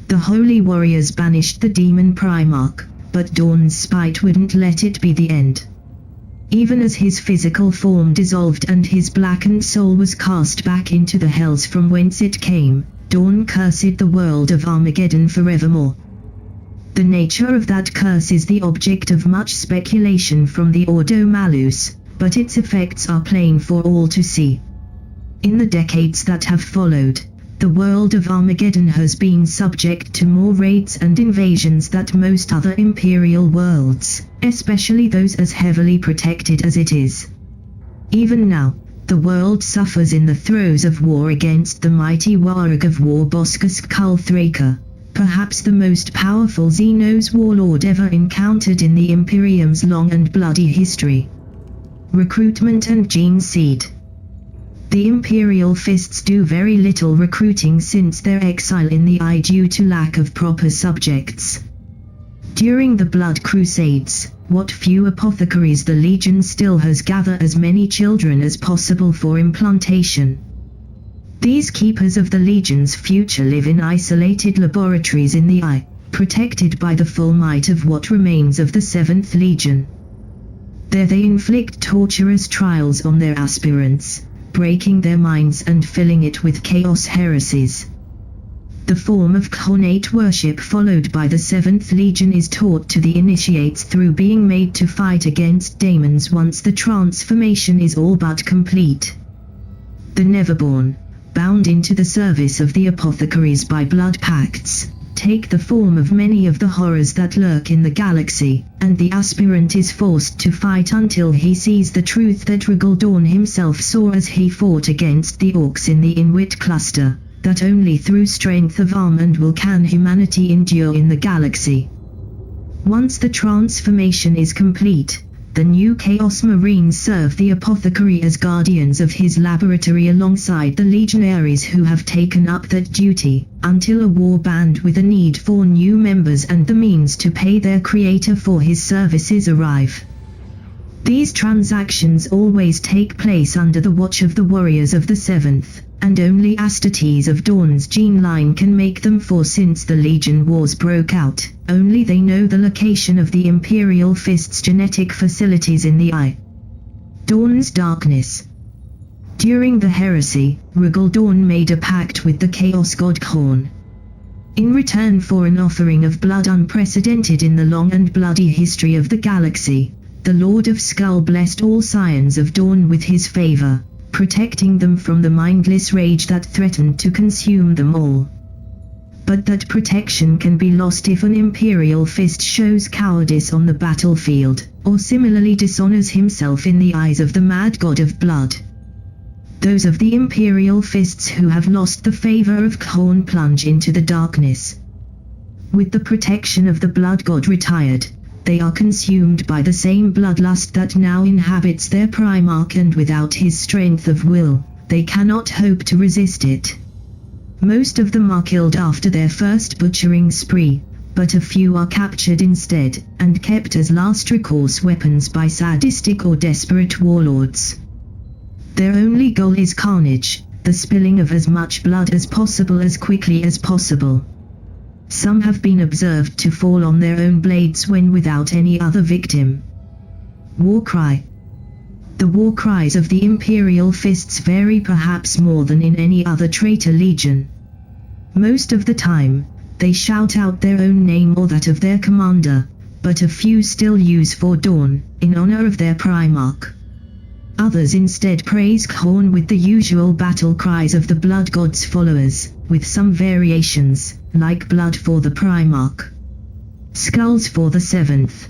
The Holy Warriors banished the demon Primarch, but Dorn's spite wouldn't let it be the end. Even as his physical form dissolved and his blackened soul was cast back into the hells from whence it came, Dorn cursed the world of Armageddon forevermore. The nature of that curse is the object of much speculation from the Ordo Malus, but its effects are plain for all to see. In the decades that have followed, the world of Armageddon has been subject to more raids and invasions than most other Imperial worlds, especially those as heavily protected as it is. Even now, the world suffers in the throes of war against the mighty Warg of War Boskus Kulthraker, perhaps the most powerful Xenos warlord ever encountered in the Imperium's long and bloody history. Recruitment and Geneseed. The Imperial Fists do very little recruiting since their exile in the Eye due to lack of proper subjects. During the Blood Crusades, what few apothecaries the Legion still has gather as many children as possible for implantation. These keepers of the Legion's future live in isolated laboratories in the Eye, protected by the full might of what remains of the 7th Legion. There they inflict torturous trials on their aspirants, breaking their minds and filling it with chaos heresies. The form of Khanate worship followed by the 7th Legion is taught to the initiates through being made to fight against daemons once the transformation is all but complete. The Neverborn, bound into the service of the apothecaries by blood pacts, take the form of many of the horrors that lurk in the galaxy, and the aspirant is forced to fight until he sees the truth that Rigaldorn himself saw as he fought against the Orcs in the Inwit cluster, that only through strength of arm and will can humanity endure in the galaxy. Once the transformation is complete, the new Chaos Marines serve the apothecary as guardians of his laboratory alongside the legionaries who have taken up that duty, until a war band with a need for new members and the means to pay their creator for his services arrive. These transactions always take place under the watch of the warriors of the 7th, and only Astartes of Dorn's gene line can make them, for since the Legion Wars broke out, only they know the location of the Imperial Fist's genetic facilities in the Eye. Dorn's Darkness. During the heresy, Dorn made a pact with the Chaos God Khorne. In return for an offering of blood unprecedented in the long and bloody history of the galaxy, the Lord of Skull blessed all scions of Dawn with his favor, protecting them from the mindless rage that threatened to consume them all. But that protection can be lost if an Imperial Fist shows cowardice on the battlefield, or similarly dishonors himself in the eyes of the mad god of blood. Those of the Imperial Fists who have lost the favor of Khorne plunge into the darkness. With the protection of the blood god retired, they are consumed by the same bloodlust that now inhabits their Primarch, and without his strength of will, they cannot hope to resist it. Most of them are killed after their first butchering spree, but a few are captured instead, and kept as last recourse weapons by sadistic or desperate warlords. Their only goal is carnage, the spilling of as much blood as possible as quickly as possible. Some have been observed to fall on their own blades when without any other victim. Warcry. The war cries of the Imperial Fists vary perhaps more than in any other traitor legion. Most of the time, they shout out their own name or that of their commander, but a few still use For Dawn, in honor of their Primarch. Others instead praise Khorne with the usual battle cries of the Blood God's followers, with some variations, like Blood for the Primarch, Skulls for the 7th.